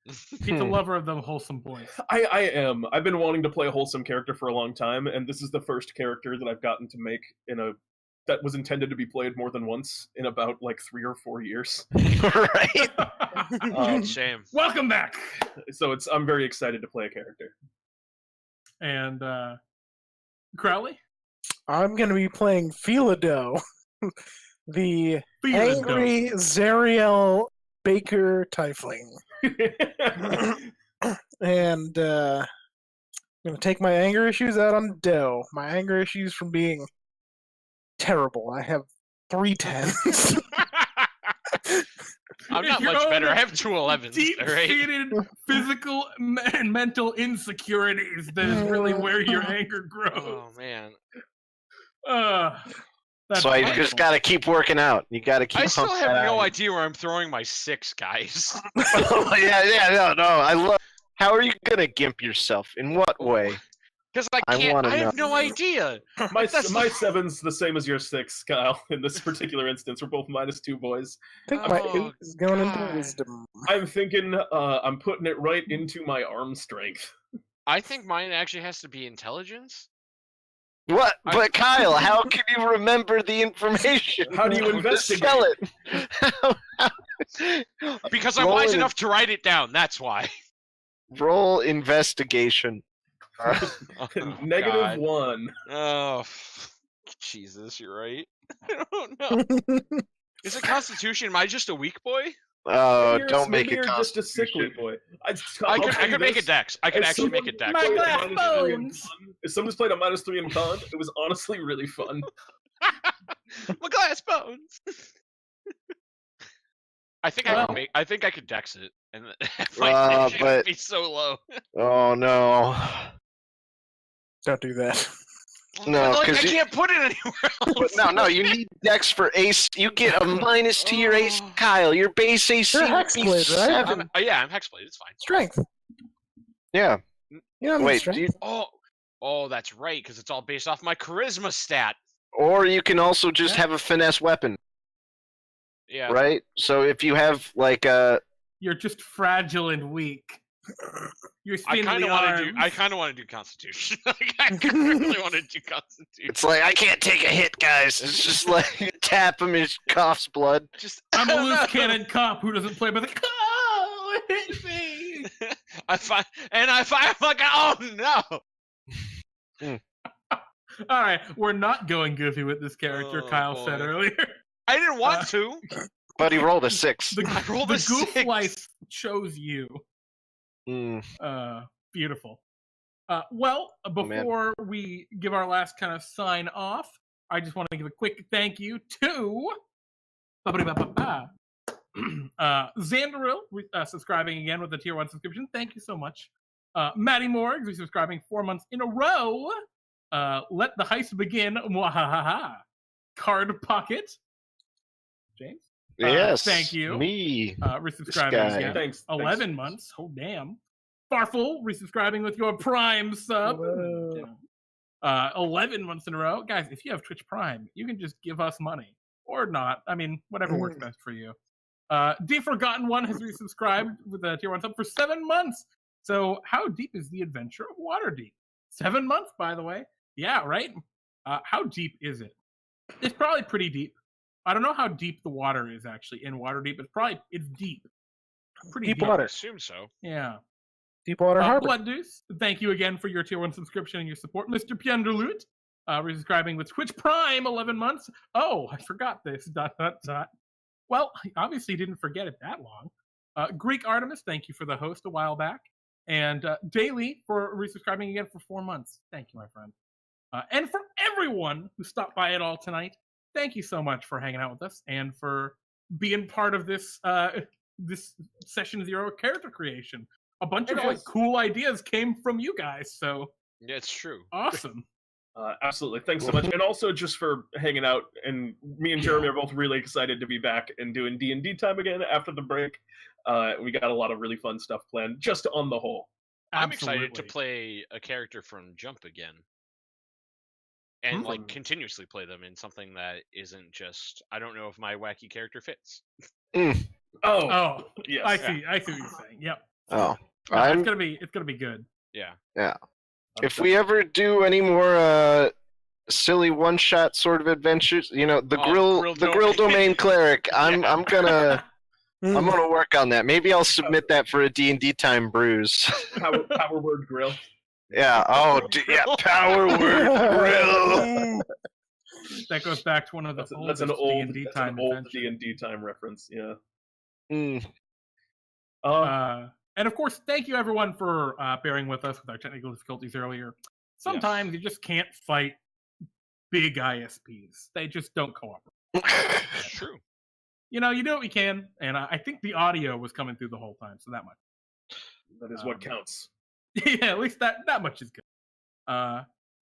A: Pete's a lover of the wholesome boys.
B: I am. I've been wanting to play a wholesome character for a long time, and this is the first character that I've gotten to make that was intended to be played more than once in about like 3 or 4 years.
C: Right.
D: Shame.
A: Welcome back.
B: So I'm very excited to play a character.
A: And Crowley?
E: I'm going to be playing Philado, the
A: Feeling
E: angry Zariel Baker Tiefling. And I'm going to take my anger issues out on Doe. My anger issues from being terrible. I have 3 10s.
D: I'm
A: If
D: not
A: you're
D: much
A: on
D: better.
A: the
D: I have 2 11s. All right.
A: deep-seated physical and mental insecurities that is really where your anger grows.
D: Oh man.
A: That's
C: So you
A: wonderful.
C: just got to keep working out. You got to keep.
D: I still
C: pumping
D: have
C: that
D: no
C: out.
D: idea where I'm throwing my 6, guys.
C: Oh, yeah, no. I love. How are you gonna gimp yourself? In what way?
D: Because I
C: I
D: can't.
C: wanna
D: I have
C: know.
D: no idea.
B: My
D: That's
B: my
D: the-
B: 7's the same as your 6, Kyle. In this particular instance, we're both -2 boys.
E: I think my
D: Oh,
E: 8 is going into
D: God.
E: wisdom.
B: I'm thinking I'm putting it right into my arm strength.
D: I think mine actually has to be intelligence.
C: What? But Kyle, how can you remember the information?
B: How do you
C: Just
B: investigate?
C: spell it.
D: Because I'm
C: Roll
D: wise
C: an-
D: enough to write it down. That's why.
C: Roll investigation.
D: Oh, God.
B: -1.
D: Oh, Jesus, you're right. I don't know. Is it Constitution? Am I just a weak boy?
C: Oh,
B: Maybe
C: don't make
B: maybe
C: it
B: you're just a sickly
C: Constitution.
B: boy.
D: I
B: I'll
D: could
B: tell you
D: make a
B: this,
D: dex. I could
B: if
D: actually make a
B: someone-
D: dex.
A: My
B: played
A: glass
B: a -3 in
A: bones.
B: con- If someone's played a -3 in con, it was honestly really fun.
D: My glass bones. I think I
A: Well-
D: could make. I think I could dex it, and my initiative would
C: but-
D: be so low.
C: Oh no.
E: Don't do that.
C: No,
D: But, like,
C: 'cause
D: I
C: you-
D: can't put it anywhere else.
C: No, you need dex for ace. You get a minus to your ace,
D: Oh.
C: Kyle. Your base AC
E: You're a
C: would be
E: Hexblade, right?
C: 7.
D: I'm Hexblade. It's fine.
E: Strength.
C: Yeah.
E: You don't need
C: Wait,
E: strength.
C: do you-
D: Oh, that's right, because it's all based off my charisma stat.
C: or you can also just have a finesse weapon,
D: Yeah.
C: right? So if you have like a
A: You're just fragile and weak. You're
D: I kind
A: spindly
D: of want to
A: arms.
D: do. I kind of want to do Constitution. Like, I really want to do Constitution.
C: It's like, I can't take a hit, guys. It's just like, you tap him, he coughs blood.
D: Just
A: I'm
D: I
A: a
D: don't
A: loose
D: know.
A: cannon cop who doesn't play, but like, oh, it hit me.
D: I find like, oh no.
A: All right, we're not going goofy with this character.
D: Oh,
A: Kyle
D: boy.
A: said earlier.
D: I didn't want
A: Uh,
D: to.
C: But he rolled a 6.
A: The,
D: I rolled
A: the
D: a
A: goof
D: 6.
A: life chose you.
C: Mm.
A: Beautiful. Well,
C: man.
A: before we give our last kind of sign off, I just want to give a quick thank you to Xanderil, subscribing again with the tier 1 subscription. Thank you so much. Maddie Morgs, resubscribing 4 months in a row. Let the heist begin. Mwahaha. Card Pocket. James?
C: Yes.
A: thank you.
C: Me.
A: Resubscribing
C: guy.
A: again.
B: Thanks.
A: 11 months. Oh, damn. Farful, resubscribing with your Prime sub.
E: Whoa.
A: 11 months in a row. Guys, if you have Twitch Prime, you can just give us money. Or not. I mean, whatever works best for you. The Forgotten One has resubscribed with a tier 1 sub for 7 months. So how deep is the adventure of Waterdeep? 7 months, by the way. Yeah, right? How deep is it? It's probably pretty deep. I don't know how deep the water is actually in Waterdeep. It's deep. Pretty
E: Deep
A: deep.
D: I
E: water.
D: assume so.
A: Yeah.
E: Deepwater Harbor.
A: Blood Deuce, thank you again for your tier 1 subscription and your support. Mr. Pienderlut, resubscribing with Twitch Prime, 11 months. Oh, I forgot this. ... Well, I obviously didn't forget it that long. Greek Artemis, thank you for the host a while back. And Daily for resubscribing again for 4 months. Thank you, my friend. And for everyone who stopped by at all tonight, thank you so much for hanging out with us and for being part of this this session 0 character creation. A bunch of like cool ideas came from you guys, so
D: Yeah, it's true.
A: awesome.
B: Absolutely. Thanks so much. And also just for hanging out. And me and Jeremy are both really excited to be back and doing D&D time again after the break. We got a lot of really fun stuff planned, just on the whole.
D: I'm excited to play a character from Jump again. And like continuously play them in something that isn't just, I don't know if my wacky character fits.
B: Oh, yes.
A: I see what you're saying. Yep.
C: Oh,
A: No, it's gonna be good.
D: Yeah.
C: Yeah. If we ever do any more silly one-shot sort of adventures, the grill domain cleric, I'm gonna work on that. Maybe I'll submit that for a D&D time brews.
B: Power word grill.
C: Yeah. Oh, power word grill.
A: That goes back to one of the
B: that's an old
A: D&D
B: that's
A: time
B: an old
A: adventures.
B: D&D time reference. Yeah.
A: And of course, thank you everyone for bearing with us with our technical difficulties earlier. Sometimes you just can't fight big ISPs; they just don't cooperate.
D: That's true.
A: You do what we can, and I think the audio was coming through the whole time, so that much.
B: That is what counts.
A: Yeah, at least that much is good.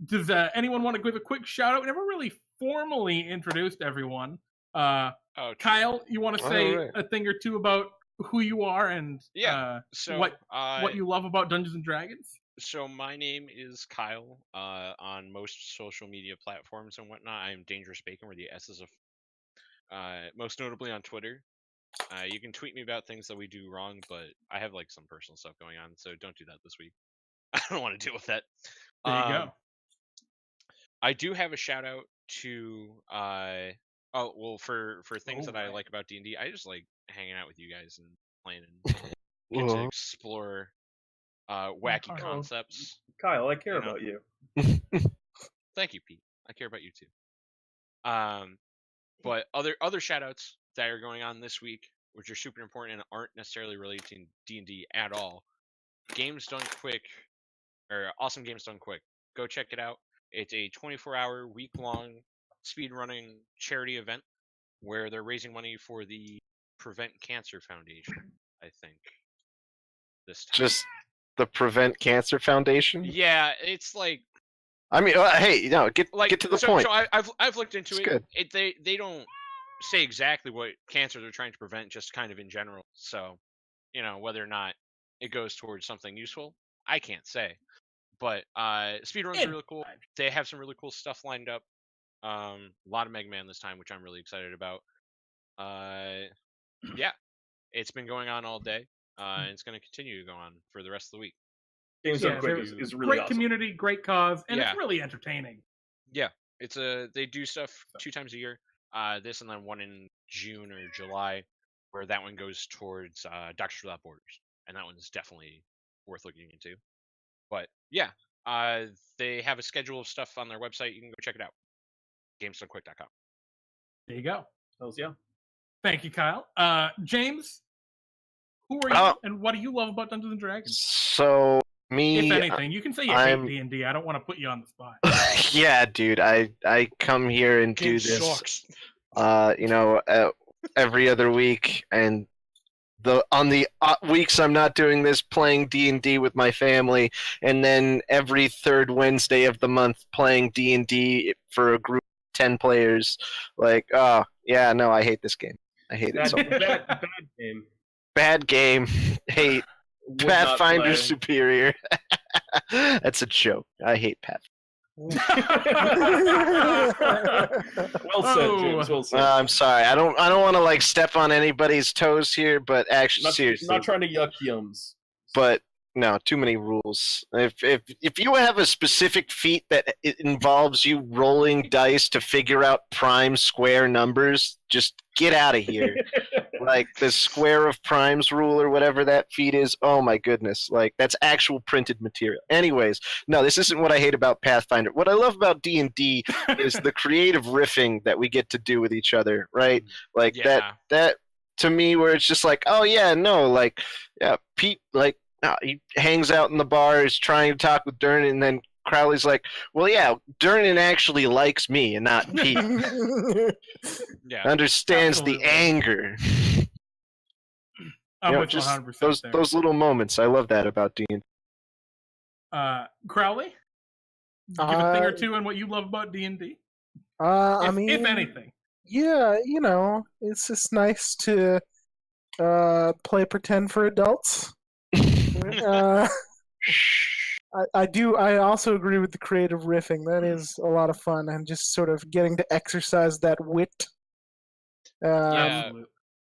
A: Does anyone want to give a quick shout out? We never really formally introduced everyone. Kyle, you want to say a thing or two about who you are and
D: so
A: what you love about Dungeons and Dragons?
D: So my name is Kyle. On most social media platforms and whatnot, I am Dangerous Bacon, where the S is most notably on Twitter. You can tweet me about things that we do wrong, but I have like some personal stuff going on, so don't do that this week. I don't want to deal with that.
A: There you go.
D: I do have a shout out to for things that I like about D&D. I just like hanging out with you guys and playing and get to explore wacky concepts.
B: Kyle, I care about you.
D: Thank you, Pete. I care about you too. But other shout outs that are going on this week, which are super important and aren't necessarily related to D&D at all. Games Done Quick, or Awesome Games Done Quick. Go check it out. It's a 24-hour, week-long speedrunning charity event where they're raising money for the Prevent Cancer Foundation, I think, this time.
C: Just the Prevent Cancer Foundation?
D: Yeah, it's like...
C: I mean, hey, get to the point.
D: So I've looked into
C: it's
D: it.
C: Good.
D: They don't say exactly what cancer they're trying to prevent, just kind of in general. So, whether or not it goes towards something useful, I can't say. But speedruns are really cool. They have some really cool stuff lined up. A lot of Mega Man this time, which I'm really excited about. Yeah, it's been going on all day, and it's going to continue to go on for the rest of the week.
B: Games Done Quick is really
A: great
B: awesome.
A: Community, great cause, and it's really entertaining.
D: Yeah, they do stuff 2 times a year. This and then one in June or July, where that one goes towards Doctors Without Borders, and that one's definitely worth looking into. But yeah, they have a schedule of stuff on their website. You can go check it out. GamesDoneQuick.com.
A: There you go.
B: Hells yeah.
A: Thank you, Kyle. James, who are you, and what do you love about Dungeons and Dragons?
C: So me,
A: if anything, you can say you hate D&D. I don't want to put you on the spot.
C: Yeah, dude, I come here and do this, every other week, and on the weeks I'm not doing this, playing D&D with my family, and then every third Wednesday of the month playing D&D for a group of 10 players. Like, I hate this game. I hate it so much.
B: Bad game.
C: Bad game. Hate. Pathfinder superior. That's a joke. I hate Pathfinder.
B: Well said, James. Well said.
C: I'm sorry. I don't want to like step on anybody's toes here, but actually, seriously,
B: Not trying to yuck yums.
C: but no, too many rules. If you have a specific feat that it involves you rolling dice to figure out prime square numbers, just get out of here. Like the square of primes rule or whatever that feat is. Oh my goodness, like that's actual printed material. Anyways, no, this isn't what I hate about Pathfinder. What I love about D&D is the creative riffing that we get to do with each other, right? Like that to me, where it's just like, oh yeah, no, like yeah, Pete, like he hangs out in the bar, is trying to talk with Durnan, and then Crowley's like, well, yeah, Durnan actually likes me and not Pete.
D: Yeah.
C: Understands
A: Absolutely.
C: the anger.
A: I'm
C: You know,
A: with you
C: just
A: 100% there.
C: those little moments. I love that about D&D.
A: Crowley, give a thing or two on what you love about D&D.
E: I
A: If,
E: mean,
A: if anything.
E: yeah, you know, it's just nice to play pretend for adults. I also agree with the creative riffing. That is a lot of fun, and just sort of getting to exercise that wit.
D: Yeah.
A: Absolutely.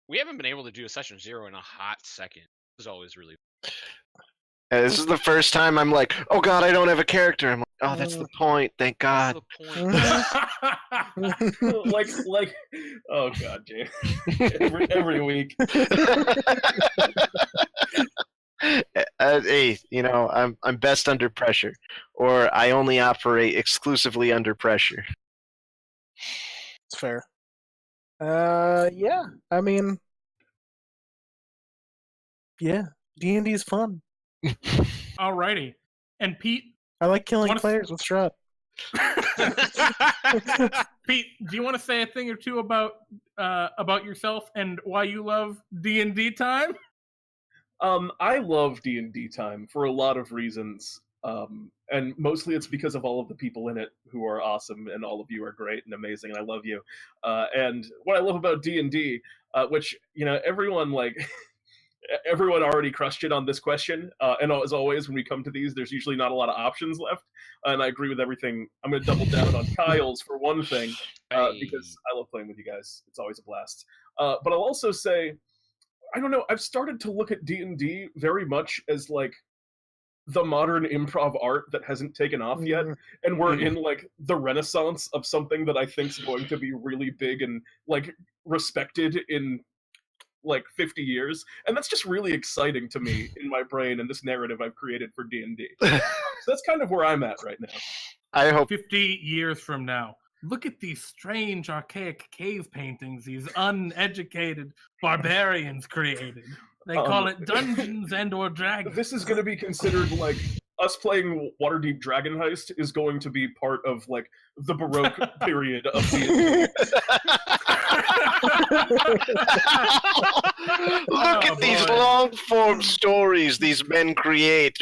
D: We haven't been able to do a session 0 in a hot second. This is always really.
C: This is the first time I'm like, oh god, I don't have a character. I'm like, oh, that's the point. Thank God.
D: That's the point.
B: like, oh god, James. every week.
C: Hey, you know, I'm best under pressure, or I only operate exclusively under pressure.
E: It's fair. Yeah. I mean, yeah, D&D is fun.
A: Alrighty. And Pete,
E: I like killing
A: Wanna-
E: players with Strahd.
A: Pete, do you want to say a thing or two about yourself and why you love D&D time?
B: I love D&D time for a lot of reasons. And mostly it's because of all of the people in it who are awesome, and all of you are great and amazing, and I love you. And what I love about D&D, which, you know, everyone already crushed it on this question, and as always, when we come to these, there's usually not a lot of options left, and I agree with everything. I'm going to double down on Kyle's for one thing, because I love playing with you guys. It's always a blast. But I'll also say, I don't know, I've started to look at D&D very much as, like, the modern improv art that hasn't taken off yet, and we're in, like, the renaissance of something that I think's going to be really big and, like, respected in, like, 50 years, and that's just really exciting to me in my brain and this narrative I've created for D&D. So that's kind of where I'm at right now.
C: I hope
A: 50 years from now. Look at these strange, archaic cave paintings these uneducated barbarians created. They call it Dungeons and or Dragons.
B: This is going to be considered, like, us playing Waterdeep Dragon Heist is going to be part of, like, the Baroque period of D&D.
C: Look at these long-form stories these men create,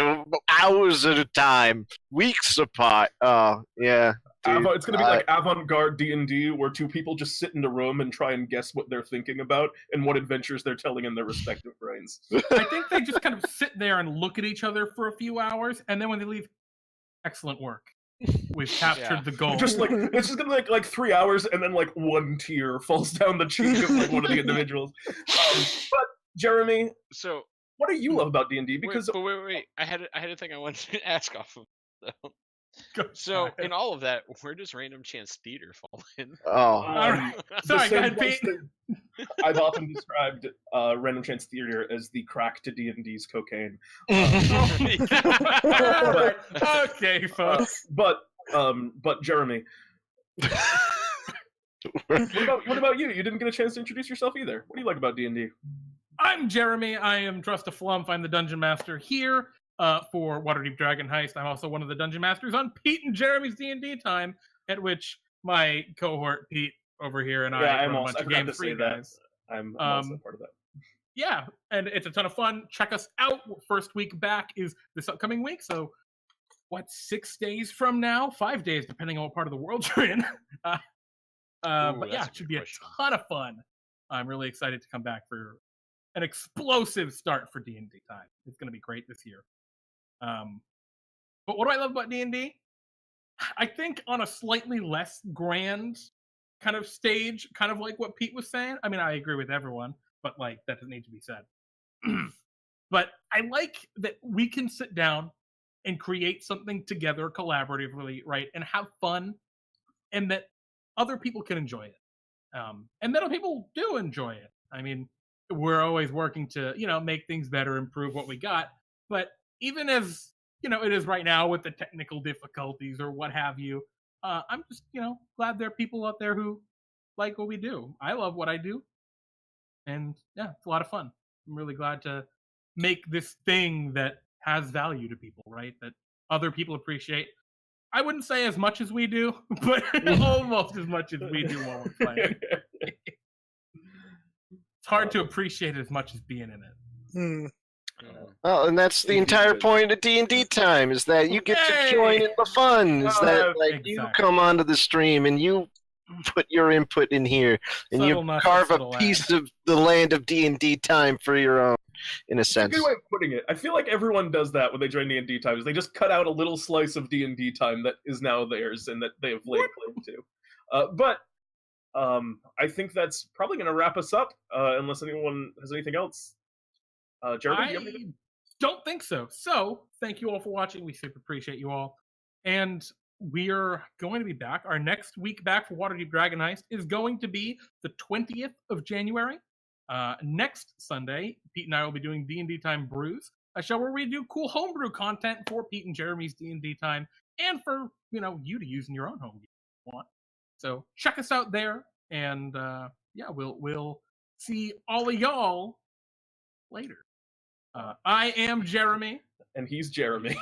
C: hours at a time, weeks apart. Oh, yeah. Dude,
B: It's going to be like avant-garde D&D, where two people just sit in a room and try and guess what they're thinking about and what adventures they're telling in their respective brains.
A: I think they just kind of sit there and look at each other for a few hours, and then when they leave, excellent work. We've captured the goal.
B: Just like it's just gonna be like 3 hours, and then like one tear falls down the cheek of like one of the individuals. But Jeremy,
D: So
B: what do you love about D&D? Because
D: wait. I had a thing I wanted to ask off of. Though.
A: Go
D: So
A: ahead.
D: in all of that, where does random chance theater fall in?
C: Oh,
A: All right. Sorry, go ahead, Pete.
B: I've often described random chance theater as the crack to D&D's cocaine.
A: All right. Okay, folks.
B: But Jeremy, what about you? You didn't get a chance to introduce yourself either. What do you like about D&D?
A: I'm Jeremy. I am Drusta Flump. I'm the Dungeon Master here for Waterdeep Dragon Heist. I'm also one of the Dungeon Masters on Pete and Jeremy's D&D time, at which my cohort Pete over here and I run a bunch of games for you guys.
B: I'm also part of that.
A: Yeah, and it's a ton of fun. Check us out. First week back is this upcoming week, so 6 days from now? 5 days, depending on what part of the world you're in. But yeah, it should be a ton of fun. I'm really excited to come back for an explosive start for D&D time. It's going to be great this year. But what do I love about D&D? I think on a slightly less grand kind of stage, kind of like what Pete was saying. I mean, I agree with everyone, but like that doesn't need to be said. But I like that we can sit down and create something together collaboratively, right? And have fun, and that other people can enjoy it. And that other people do enjoy it. I mean, we're always working to, make things better, improve what we got. But even as, it is right now with the technical difficulties or what have you, I'm just, glad there are people out there who like what we do. I love what I do. And yeah, it's a lot of fun. I'm really glad to make this thing that has value to people, right? That other people appreciate. I wouldn't say as much as we do, but almost as much as we do while we're playing. It's hard to appreciate it as much as being in it.
C: Well, and that's the entire point of D&D time, is that you get to join in the fun. Is that you come onto the stream and you put your input in here, and you carve a piece of the land of D&D time for your own, in a sense.
B: It's a good way of putting it. I feel like everyone does that when they join D&D times. They just cut out a little slice of D&D time that is now theirs and that they have laid claim to. But I think that's probably going to wrap us up, unless anyone has anything else. Jeremy,
A: I don't think so. So, thank you all for watching. We super appreciate you all. And we're going to be back. Our next week back for Waterdeep Dragon Heist is going to be the 20th of January. Next Sunday, Pete and I will be doing D&D Time Brews, a show where we do cool homebrew content for Pete and Jeremy's D&D Time, and for you to use in your own home if you want. So check us out there, and we'll see all of y'all later. I am Jeremy.
B: And he's Jeremy.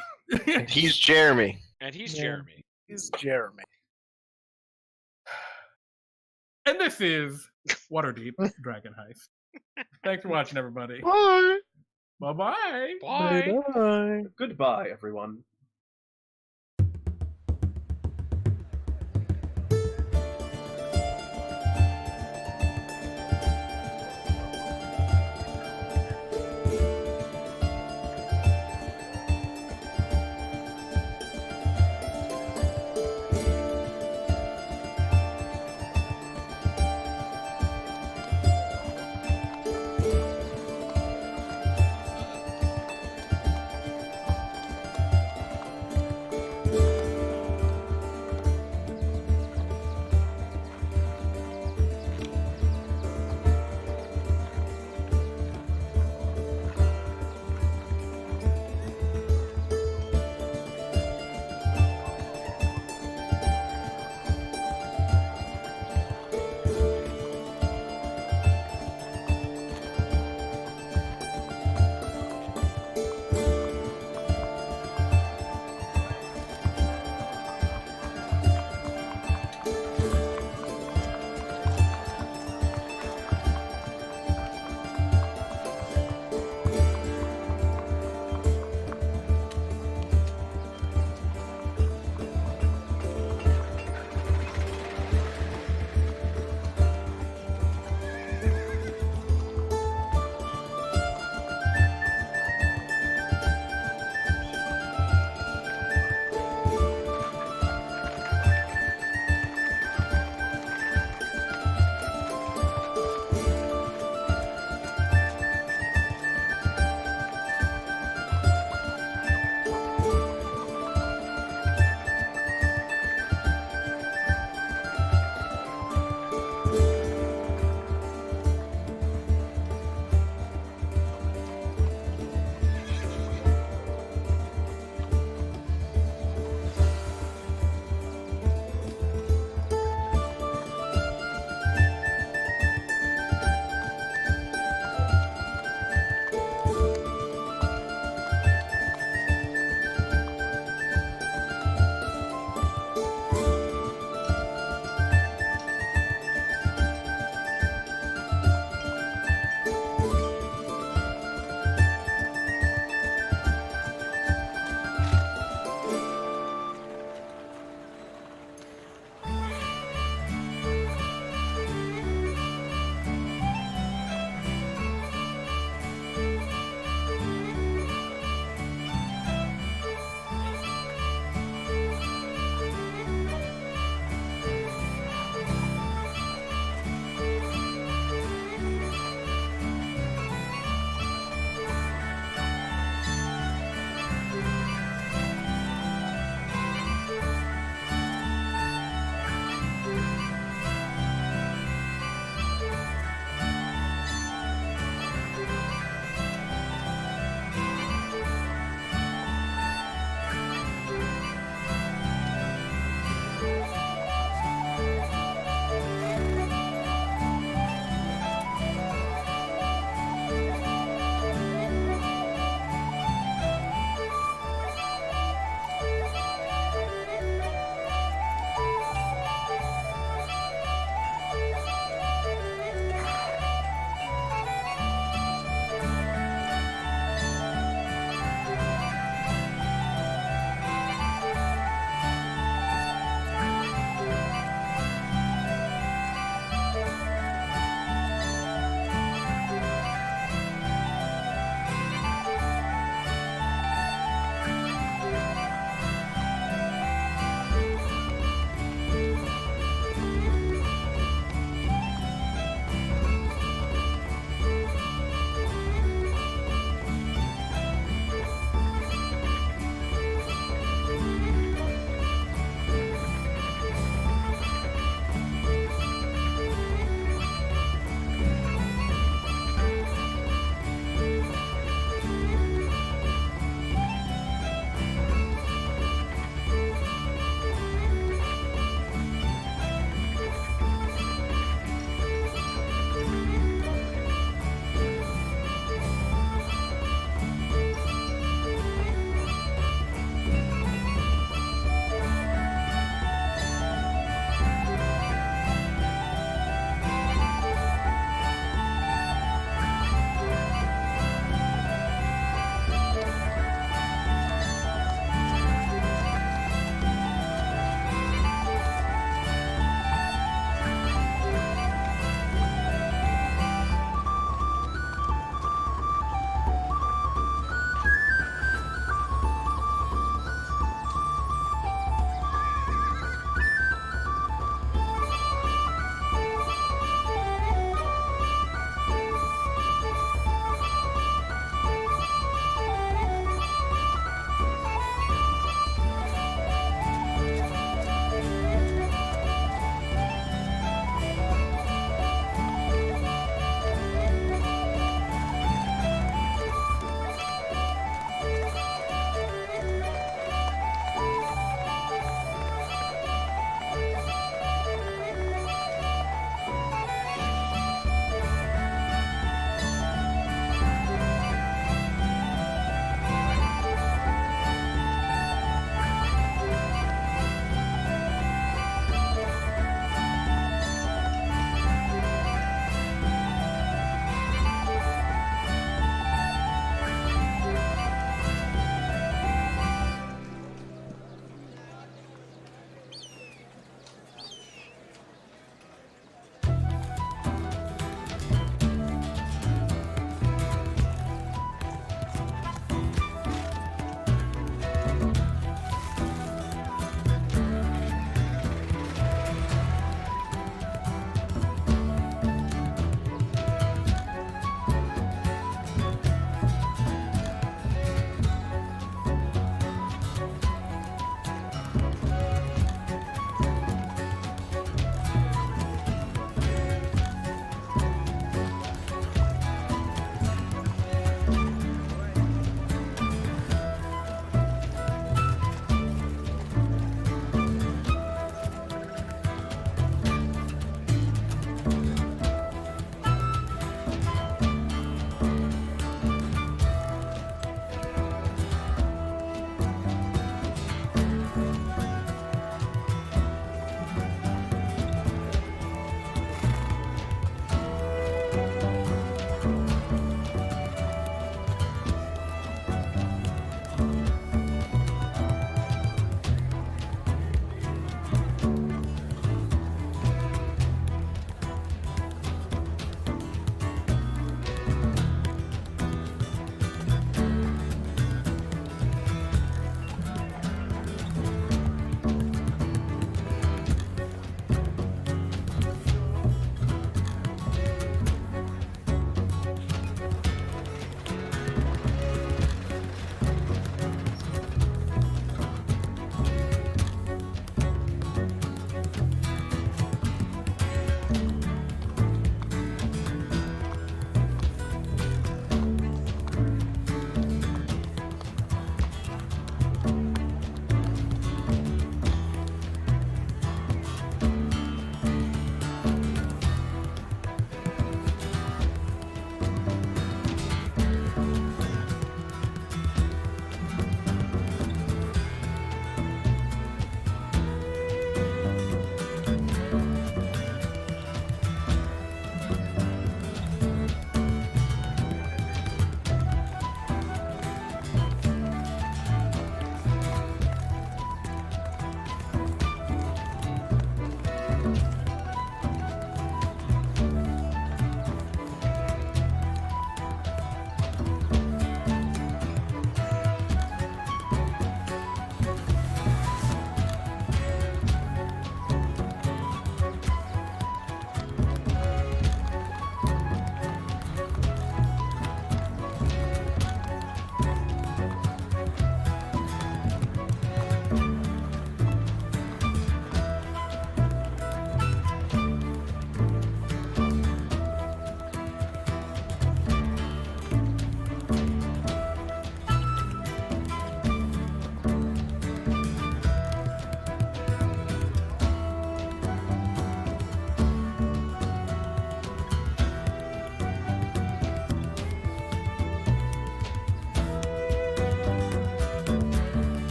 C: And he's Jeremy.
D: And he's Jeremy.
E: He's Jeremy.
A: And this is Waterdeep Dragon Heist. Thanks for watching, everybody.
C: Bye.
A: Bye-bye.
D: Bye.
E: Bye.
B: Goodbye, everyone.